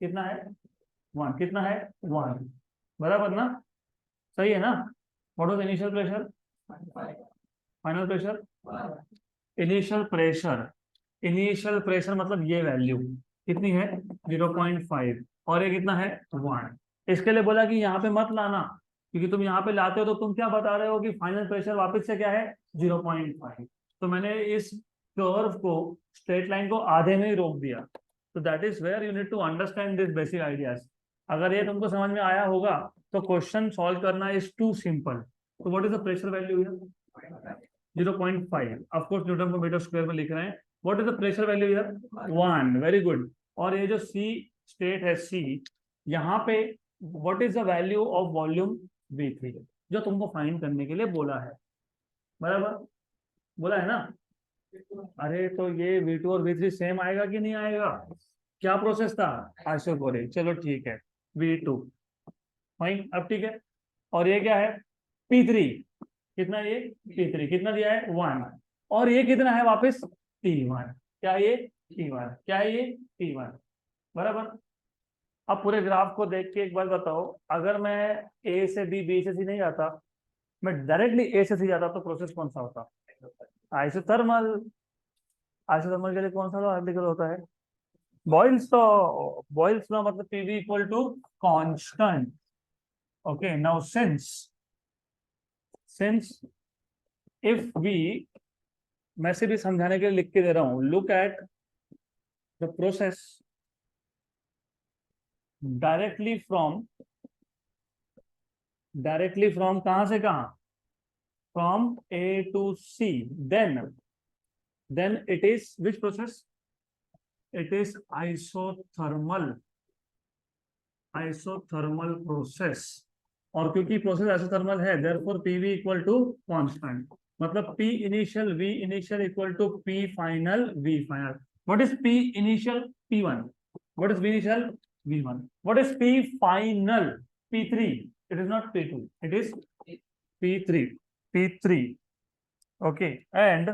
कितना है 1, कितना है 1, बराबर ना, सही है ना। What was initial pressure, final pressure, initial pressure, initial pressure मतलब ये वैल्यू कितनी है 0.5 और ये कितना है 1। इसके लिए बोला कि यहाँ पे मत लाना, क्योंकि तुम यहाँ पे लाते हो तो तुम क्या बता रहे हो कि फाइनल प्रेशर वापस से क्या है 0.5। तो मैंने इस कर्व को, स्ट्रेट लाइन को आधे में ही रोक दिया। तो that is where you need to understand this basic ideas. अगर ये तुमको समझ में आया होगा तो क्वेश्चन सॉल्व करना इज टू सिंपल। तो what is the pressure value here 0.5, of course newton per metre square में लिख रहे हैं। What is the pressure value here 1, very good. और ये जो सी स्टेट है सी, यहाँ पे what is the value of volume V3 जो तुमको फाइंड करने के लिए बोला है, बराबर बोला है ना। अरे तो ये V2 और V3 सेम आएगा कि नहीं आएगा, क्या प्रोसेस था आइसोकोरिक, चलो ठीक है V2 फाइन, अब ठीक है। और ये क्या है P3, कितना ये P3 कितना दिया है 1, और ये कितना है वापस T1, क्या ये T1, क्या है ये T1, बराबर। अब पूरे ग्राफ को देख के एक बार बताओ, अगर मैं ए से बी, बी से सी नहीं जाता, मैं डायरेक्टली ए से सी जाता तो प्रोसेस कौन सा होता, आइसोथर्मल। आइसोथर्मल के लिए कौन सा लॉ एप्लीकेबल होता है, बॉयल्स लॉ। बॉयल्स लॉ मतलब PV equal to constant. Okay now since if we, मैं से भी समझाने के लिए लिख के दे रहा हूं, look at the process directly from कहां से कहां, from A to C, then it is which process, it is isothermal process। और क्योंकि प्रोसेस आइसोथर्मल है therefore PV equal to constant, मतलब P initial V initial equal to P final V final. What is P initial P1, what is V initial V1, what is P final P3, it is not P2, it is P3। Okay and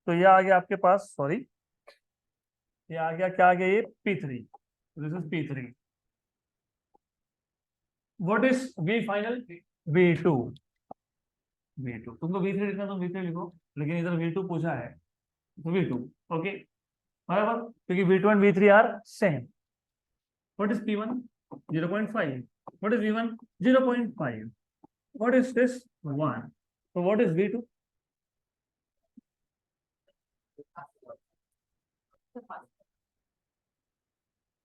तो ये आ गया आपके पास, सॉरी ये आ गया, क्या आ गया ये P3, this is P3। What is V final V2, तुमको V3 लिखना तो V3 लिखो, लेकिन इधर V2 पूछा है तो V2, ओके बराबर, क्योंकि V2 and V3 are same. What is P1 0.5, what is V1 0.5, what is this 1, तो व्हाट इज V2,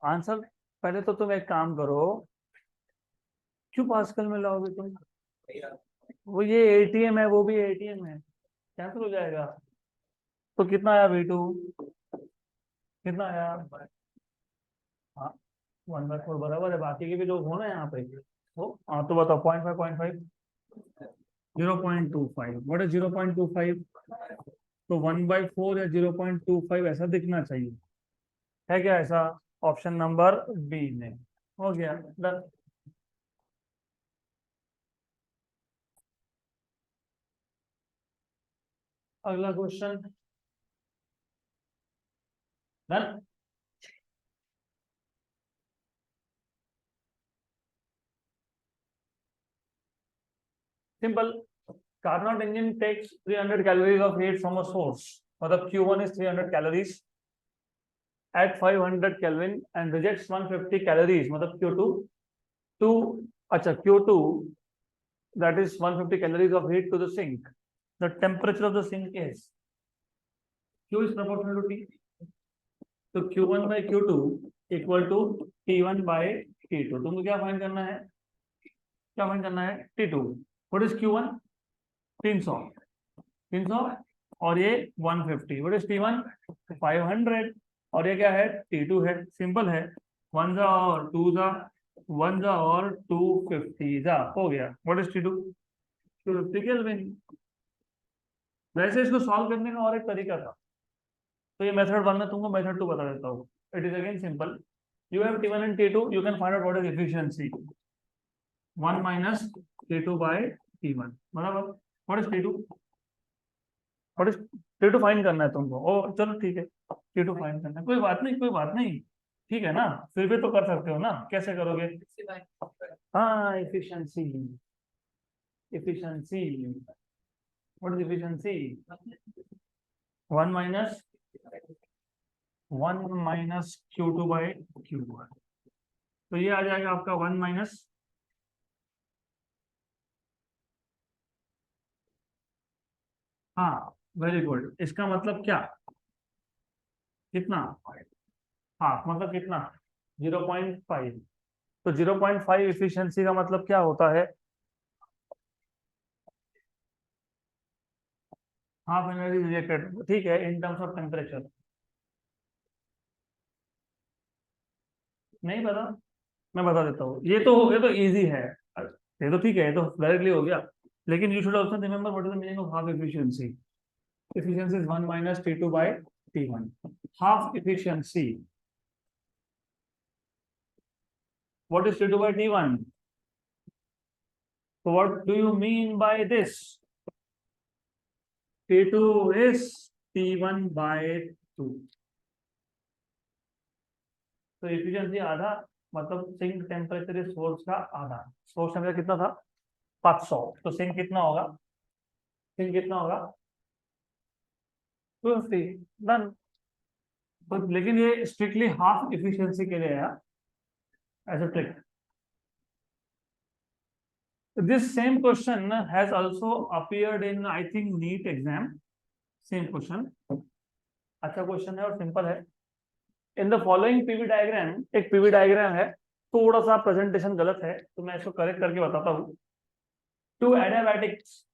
आंसर। पहले तो तुम एक काम करो, क्यों पास्कल में लाओगे तुम, वो ये एटीएम है, वो भी एटीएम है, कैंसिल हो जाएगा। तो कितना आया V2, कितना आया, हाँ 1/4 बराबर है, बाकी के भी लोग हो ना यहाँ पे वो। हाँ तो बताओ 0.5 0.25, व्हाट इज 0.25, तो 1/4 या 0.25 ऐसा दिखना चाहिए, है क्या ऐसा, ऑप्शन नंबर बी में हो गया डन। अगला question done. Simple, Carnot engine takes 300 calories of heat from a source, मतलब Q1 is 300 calories at 500 Kelvin and rejects 150 calories, मतलब Q2 to, अच्छा Q2 that is 150 calories of heat to the sink. The temperature of the sink is, Q is proportional to T, तो Q1 by Q2 equal to T1 by T2। तुमको क्या फाइंड करना है, क्या फाइंड करना है T2। What is Q1 300 और ये 150, व्हाट इज T1 500 और ये क्या है T2 है, सिंपल है, 1 जा और 2 जा, 1 जा और 250 जा, हो गया। What is T2 250 kelvin. वैसे इसको सॉल्व करने का और एक तरीका था, तो ये मेथड 1 में तुमको मेथड 2 बता देता हूँ। It is again simple, you have T1 and T2, you can find out what is efficiency 1 minus T2 by T1, बराबर। What is T2, what is T2 find करना है तुमको। ओ चलो ठीक है, T2 फाइंड करना है, कोई बात नहीं, कोई बात नहीं, ठीक है ना, फिर भी तो कर सकते हो ना, कैसे करोगे? हाँ, efficiency, efficiency, what is efficiency? 1 minus Q2 by Q1, तो ये आ जाएगा आपका 1 माइनस, हाँ वेरी गुड, इसका मतलब क्या, कितना, हाँ मतलब कितना, 0.5। तो 0.5 इफिशियंसी का मतलब क्या होता है? हाफ एनर्जी रिजेक्टेड, ठीक है, इन टर्म्स ऑफ टेम्परेचर। नहीं पता, मैं बता देता हूँ, ये तो इजी है, ये तो ठीक है, ये तो डायरेक्टली हो गया, लेकिन you should also remember what is the meaning of half efficiency. Efficiency is 1 minus T2 by T1। Half efficiency, what is T2 by T1? So what do you mean by this? T2 is T1 by 2। तो एफिशिएंसी आधा, मतलब सिंक टेम्परेचर इज सोर्स का आधा। सोर्स टेम्परेचर कितना था? 500, तो सिंक कितना होगा? सिंक कितना होगा? 250, डन। तो लेकिन ये स्ट्रिक्टली हाफ एफिशिएंसी के लिए है, as a trick. This same question has also appeared in, I think, NEET exam। Same question, अच्छा क्वेश्चन है और सिंपल है। In the following PV diagram, एक पीवी डायग्राम है, थोड़ा सा प्रेजेंटेशन गलत है तो मैं इसको करेक्ट करके बताता हूँ। Two adiabatics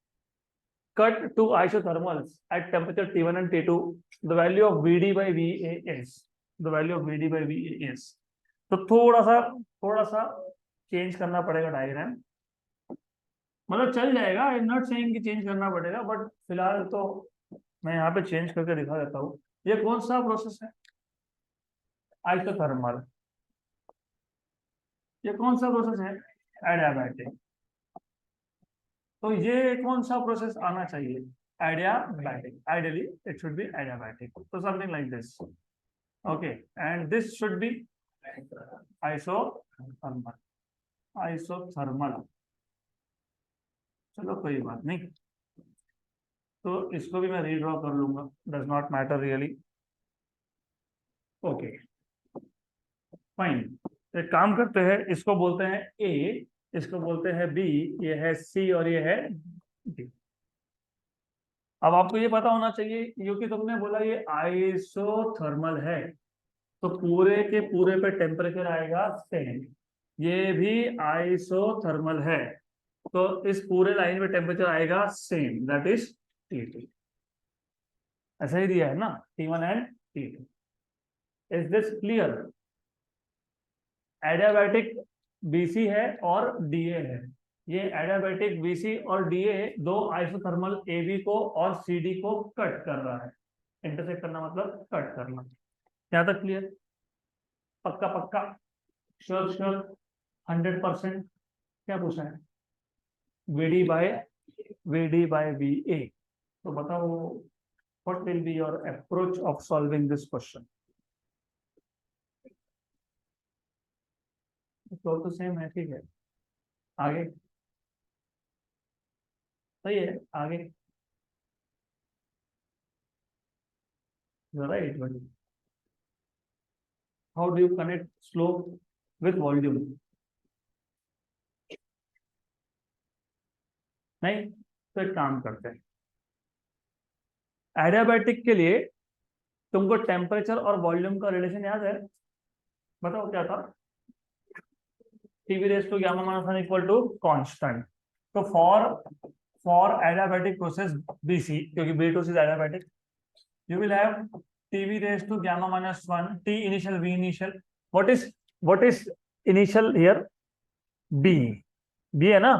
cut two isothermals at temperature T1 and T2, the value of VD by VA is, the value of VD by VA is। तो थोड़ा सा चेंज करना पड़ेगा डायग्राम, मतलब चल जाएगा, आई एम नॉट सेइंग कि चेंज करना पड़ेगा, बट फिलहाल तो मैं यहाँ पे चेंज करके दिखा देता हूँ। ये कौन सा प्रोसेस है? आइसोथर्मल। ये कौन सा प्रोसेस है? एडियाबैटिक। तो ये कौन सा प्रोसेस आना चाहिए? Adiabatic, ideally it should be adiabatic, so something like this, okay, and this should be isothermal, isothermal। चलो कोई बात नहीं, तो इसको भी मैं रीड्रॉ कर लूंगा, does not matter really, okay fine. एक काम करते हैं, इसको बोलते हैं ए, इसको बोलते हैं बी, ये है सी और ये है डी। अब आपको ये पता होना चाहिए, क्योंकि तुमने बोला ये आइसोथर्मल है, तो पूरे के पूरे पे टेम्परेचर आएगा सेम। ये भी आइसोथर्मल है, तो इस पूरे लाइन पे टेम्परेचर आएगा सेम, दैट इज T2। ऐसा ही दिया है ना, T1 and T2। Is this clear? Adiabatic BC है और DA है, ये एडियाबैटिक BC और DA दो आइसोथर्मल AB को और CD को कट कर रहा है। इंटरसेक्ट करना मतलब कट करना। यहाँ तक क्लियर? पक्का पक्का, श्योर श्योर, 100%। क्या पूछा है? VD by VA। तो बताओ, what will be your approach of solving this question? तो सेम है, ठीक है, आगे सही है, आगे right. How do you connect slope with volume? नहीं, तो एक काम करते हैं, एडियाबैटिक के लिए तुमको टेम्परेचर और वॉल्यूम का रिलेशन याद है? बताओ क्या था? TV raise to gamma minus one equal to constant. तो फॉर एडियाबैटिक प्रोसेस BC, क्योंकि B2 is adiabatic, you will have TV raised to gamma minus 1, T initial, V initial। what is initial here? B, B है ना,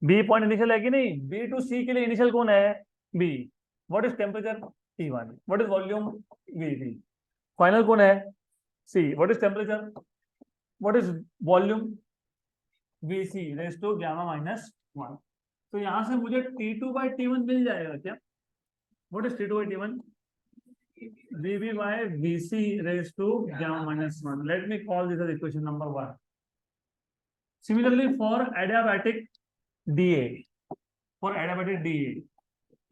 B पॉइंट इनिशियल है कि नहीं? B to C के लिए इनिशियल कौन है? B। what is temperature? T1। what is volume? VV। Final कौन है? C। what is temperature? what is volume? VC raised to gamma minus 1। तो यहां से मुझे T2 by T1 मिल जाएगा क्या? What is T2 by T1? VB by VC raised to gamma minus 1. Let me call this as equation number 1. Similarly, for adiabatic DA,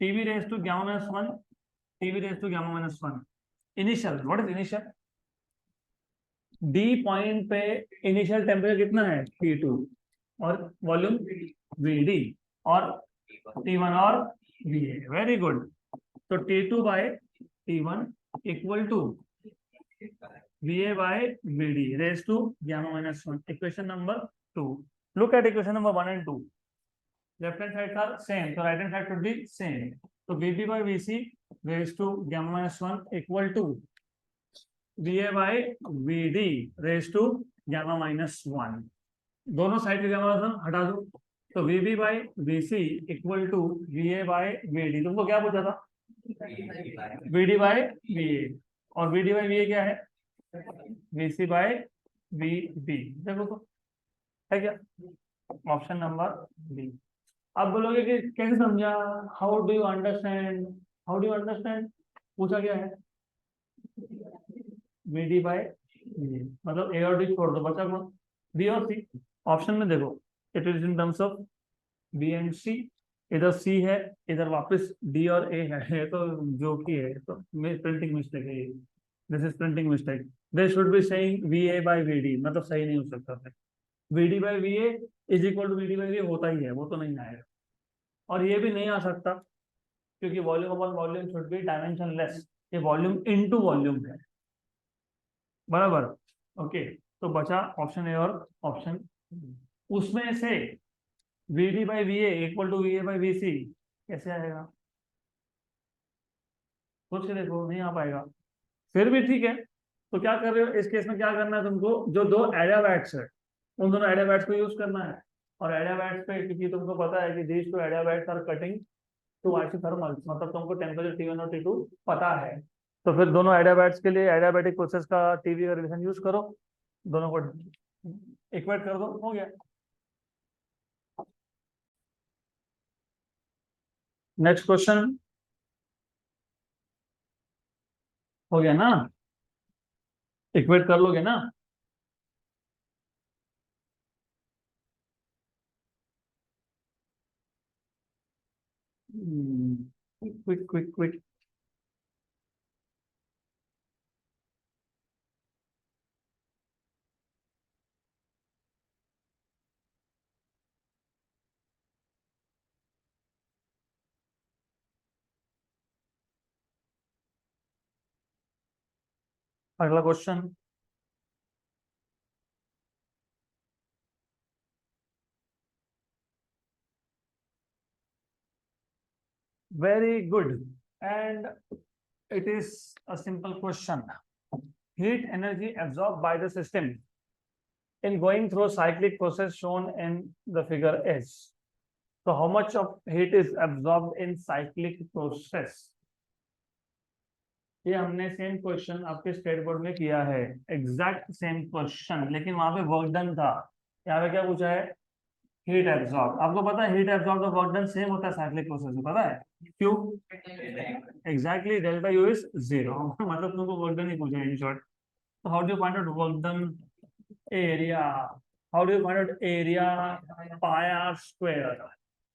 TB raised to gamma minus 1, TB raised to gamma minus 1. Initial, what is initial? D point पे इनिशियल टेम्परेचर कितना है T2 और वॉल्यूम VD और T1 और VA. Very good. तो T2 by T1 equal to VA by VD raised to gamma minus 1. Equation number 2. Look at equation number 1 and 2. Left hand sides are same, so right hand side should be same. So VB by VC raised to gamma minus 1 equal to VA by VD raised to gamma minus 1. दोनों साइड के gamma minus 1 हटा दो, तो VB by VC equal to VA by VD. तुमको क्या पूछा था? VD by VA. और VD by VA क्या है? VC by VB. देखो तो है क्या? Option number B. आप बोलोगे कि कैसे समझा? How do you understand? पूछा क्या है? VD by VA. मतलब A और D छोड़ दो, बचा कौन? B और C. ऑप्शन में देखो, it is in terms of B and C. इधर C है, इधर वापस D और A है, तो जो कि है, तो प्रिंटिंग मिस्टेक है. This is printing mistake. They should be saying VA by VD. मतलब सही नहीं हो सकता है. VD by VA is equal to VD by VA होता ही है, वो तो नहीं आएगा. और ये भी नहीं आ सकता क्योंकि volume upon volume should be dimensionless. ये वॉल्यूम इनटू वॉल्यूम है. बराबर. ओके, तो बचा ऑप्शन ए और ऑप्शन. उसमें से VD by VA equal to VA by VC कैसे आएगा? सोच के देखो, नहीं आ पाएगा. फिर भी ठीक है. तो क्या कर रहे हो इस केस में? क्या करना है तुमको? जो दो एडियाबैट्स है उन दोनों एडियाबैट्स को यूज करना है. और एडियाबैट्स पे, क्योंकि तुमको पता है कि these two adiabats are cutting two isothermals, मतलब तुमको टेम्परेचर T1 और T2 पता है. तो फिर दोनों एडियाबैट्स के लिए एडियाबैटिक प्रोसेस का टीवी का रिलेशन यूज करो, दोनों को इक्वेट कर दो, हो गया. नेक्स्ट क्वेश्चन हो गया ना? इक्वेट कर लोगे ना? Quick quick quick. अगला question. Very good. And it is a simple question. Heat energy absorbed by the system in going through a cyclic process shown in the figure is. So how much of heat is absorbed in cyclic process? ये हमने सेम क्वेश्चन आपके स्टेट बोर्ड में किया है, एग्जैक्ट सेम क्वेश्चन, लेकिन वहां पे वर्क डन था. यहाँ पे क्या पूछा है? Heat absorb. आपको पता है हीट एब्जॉर्ब और वर्क डन सेम होता है साइक्लिक प्रोसेस में, पता है क्यों? Exactly, delta U is 0. मतलब तुमको वर्क डन ही पूछा है इन शॉर्ट. तो how do you find out work done? Area. How do you find out area? Pi r square.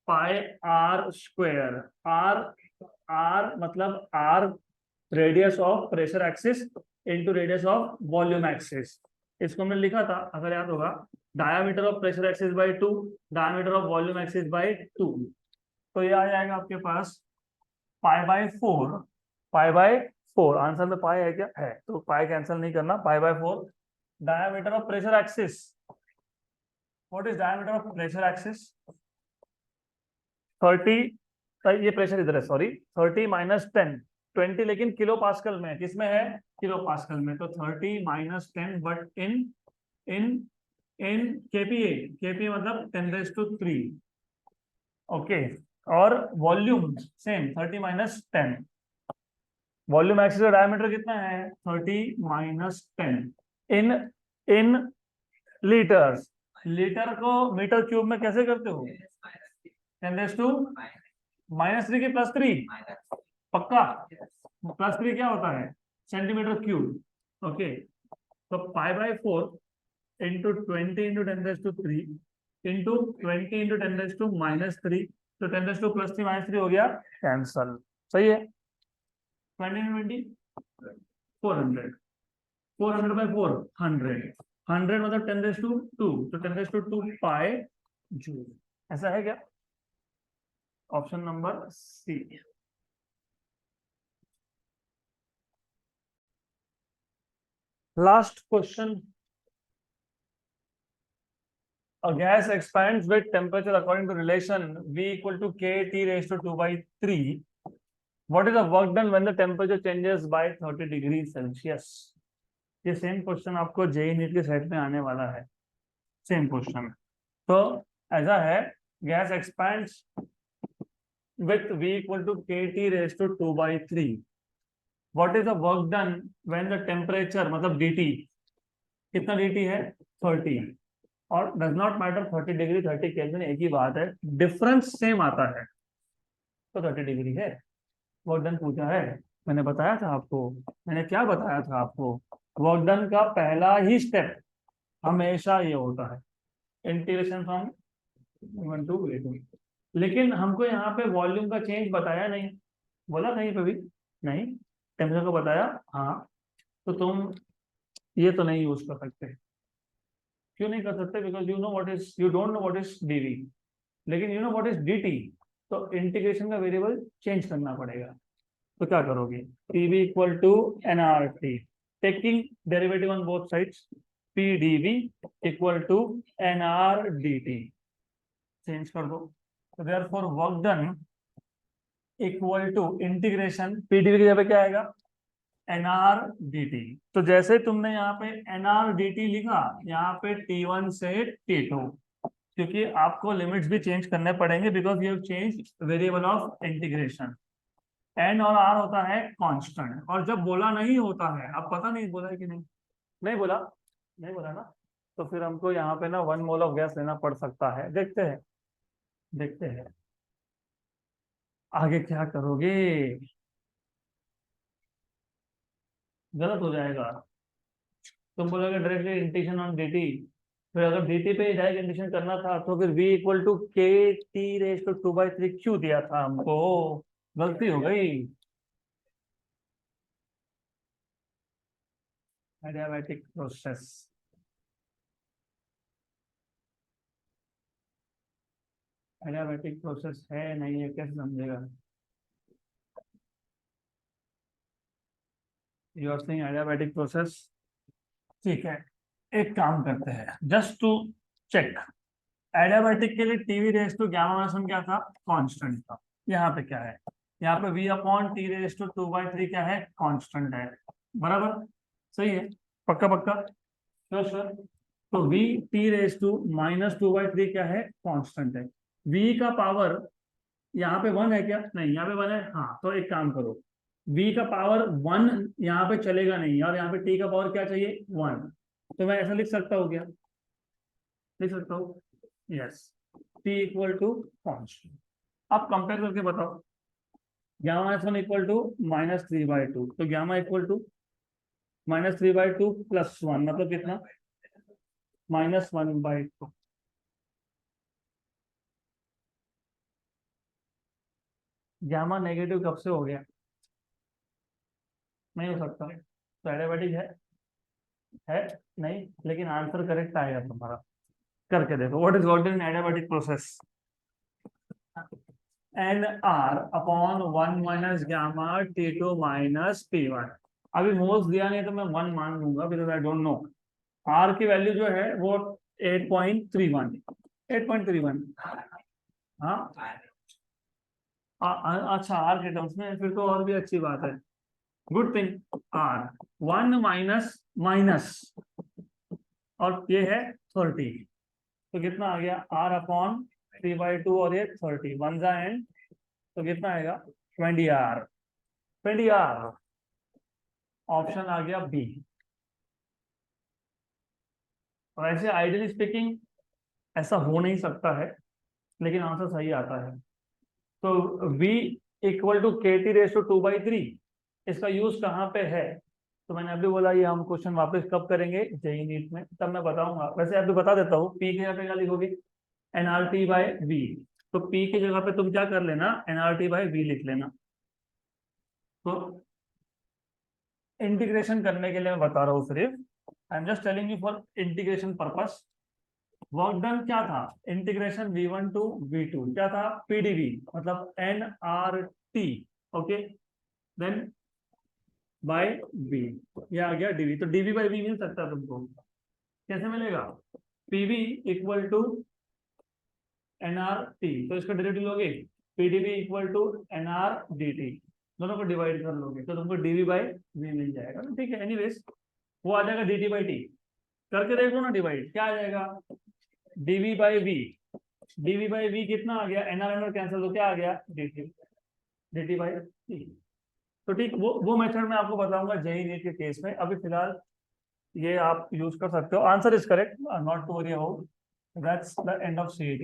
Pi r square. R r मतलब r radius of pressure axis into radius of volume axis. इसको हमने लिखा था, अगर याद होगा, diameter of pressure axis by 2, diameter of volume axis by 2. तो ये आ जाएगा आपके पास pi by 4. Pi by 4 answer में पाई है क्या? है, तो पाई कैंसिल नहीं करना. पाई by 4. Diameter of pressure axis. What is diameter of pressure axis? 30. ये प्रेशर इधर है, सॉरी. 30 माइनस 10. 20 लेकिन किलो पास्कल में. किसमें है? किलो पास्कल में. तो 30 minus 10 but in in in KPA. KPA मतलब 10⁻³ ओके. और volume same 30 minus 10. Volume axis का डायमीटर कितना है? 30 माइनस 10 इन इन लीटर्स. लीटर को मीटर क्यूब में कैसे करते हो? 10⁻³ की +3. पक्का? +3 क्या होता है? Centimetre cube. ओके, तो π/4 इंटू 20 × 10⁻³ इंटू 20 × 10⁻³ तो 10⁻³ +3 -3 हो गया कैंसल। सही है। 20 400 400/4 100 100 मतलब 10⁻², तो 10⁻² पाई जूल। ऐसा है क्या? Option number C. Last question. A gas expands with temperature according to relation V equal to kT⁻²/3. What is the work done when the temperature changes by 30 degree Celsius? ये सेम क्वेश्चन आपको जेईई नीट के सेट में आने वाला है। Same question. तो ऐसा है, gas expands with V equal to kT⁻²/3. What is the work done when the temperature मतलब dt, कितना dt है? 30, और does not matter 30 degree 30 kelvin एक ही बात है, डिफरेंस सेम आता है, तो 30 डिग्री है। वर्क डन पूछा है, मैंने बताया था आपको, मैंने क्या बताया था आपको? वर्क डन का पहला ही स्टेप हमेशा ये होता है, इंटीग्रेशन फ्रॉम 1 to V2। लेकिन हमको यहाँ पे वॉल्यूम का चेंज बताया नहीं, बोला कहीं पे भी नहीं। टेम्परेचर को बताया, हाँ, तो तुम ये तो नहीं यूज कर सकते। क्यों नहीं कर सकते? Because you don't know what is dV, लेकिन you know what is dT. तो इंटीग्रेशन का वेरिएबल चेंज करना पड़ेगा। तो क्या करोगे? PV equal to nRT, taking derivative on both sides, PdV equal to nRdT, change कर दो। तो therefore work done equal to integration, PdV की जगह क्या आएगा? एनआरडीटी। तो जैसे तुमने यहाँ पे एनआरडीटी लिखा, यहाँ पे T1 से T2, क्योंकि आपको लिमिट्स भी चेंज करने पड़ेंगे, because you have change variable of integration. N और आर होता है कांस्टेंट, और जब बोला नहीं होता है, अब पता नहीं बोला है कि नहीं, नहीं बोला, नहीं बोला ना, तो फिर हमको यहाँ पे ना 1 मोल ऑफ गैस लेना पड़ सकता है। देखते हैं, देखते हैं आगे क्या करोगे। गलत हो जाएगा। तुम बोलोगे डायरेक्टली इंटीग्रेशन ऑन dt, फिर अगर dt पे डायरेक्ट इंटीग्रेशन करना था तो फिर v इक्वल टू kT⁻²/3 क्यों दिया था हमको? गलती हो गई। एडियाबैटिक प्रोसेस, एडियाबैटिक प्रोसेस है नहीं है, कैसे समझेगा? You are saying adiabatic process. ठीक है, एक काम करते हैं, जस्ट टू चेक। एडियाबैटिक के लिए TV raise to gamma minus 1 क्या था? कांस्टेंट था। यहाँ पे क्या है? यहाँ पे V/T⁻²/3 क्या है? कांस्टेंट है। बराबर, सही है, पक्का पक्का, श्योर श्योर। तो VT⁻² क्या है? कांस्टेंट है। V का पावर यहाँ पे 1 है क्या? नहीं, यहाँ पे 1 है, हाँ, तो एक काम करो, V का पावर 1 यहाँ पे चलेगा नहीं, और यहाँ पे T का पावर क्या चाहिए? 1। तो मैं ऐसा लिख सकता हूँ क्या? लिख सकता हूँ, yes, T equal to constant. अब कंपेयर करके बताओ, गामा-1 इक्वल टू -3/2, तो गामा इक्वल टू -3/2 +1 मतलब कितना? -1/2। गामा नेगेटिव कब से हो गया? नहीं हो सकता, तो एडियाबैटिक है नहीं, लेकिन आंसर करेक्ट आएगा तुम्हारा। करके देखो, what is work in adiabatic process? Nr/1 minus gamma T2 minus T1। अभी मोल्स दिया नहीं तो मैं 1 मान लूंगा, because I don't know. R की वैल्यू जो है वो 8.31, 8.31। हाँ, अच्छा, R के टर्म्स में फिर तो और भी अच्छी बात है, good thing. R 1 minus minus, और ये है 30, तो कितना आ गया? R/3/2, और ये 30 वन जा एंड, तो कितना आएगा? 20R। 20R, ऑप्शन आ गया बी। और ऐसे आइडियली स्पीकिंग ऐसा हो नहीं सकता है, लेकिन आंसर सही आता है। तो V इक्वल टू KT/2/3। इसका यूज कहाँ पे है? तो मैंने अभी बोला ये हम क्वेश्चन वापस कब करेंगे, जेईई नीट में, तब मैं बताऊंगा। वैसे अभी बता देता हूँ, पी की जगह पे क्या लिखोगे, nRT/v। तो पी की जगह पे तुम क्या कर लेना, nRT/v लिख लेना। तो इंटीग्रेशन करने के लिए मैं बता रहा हूँ सिर्फ, I am just telling you for integration purpose. Work done क्या था, इंटीग्रेशन v1 टू v2 क्या था, pdv मतलब nRT, okay, then by v, ये आ गया dv। तो dv/v मिल सकता है तुमको, कैसे मिलेगा, pv इक्वल टू nRT, तो इसका डेरिवेटिव लोगे, pdv इक्वल टू nRdt, दोनों को डिवाइड कर लोगे तो तुमको dv/v मिल जाएगा। तो ठीक है, एनीवेज वो आ जाएगा dt/t, करके देख लो ना डिवाइड, क्या आ जाएगा, dv/v, dv/v कितना आ गया, nr कैंसिल तो क्या आ गया, dt/t। तो ठीक, वो मेथड मैं आपको बताऊंगा जेईई नीट के केस में। अभी फिलहाल ये आप यूज कर सकते हो। Answer is correct, not to worry about, that's the end of CET।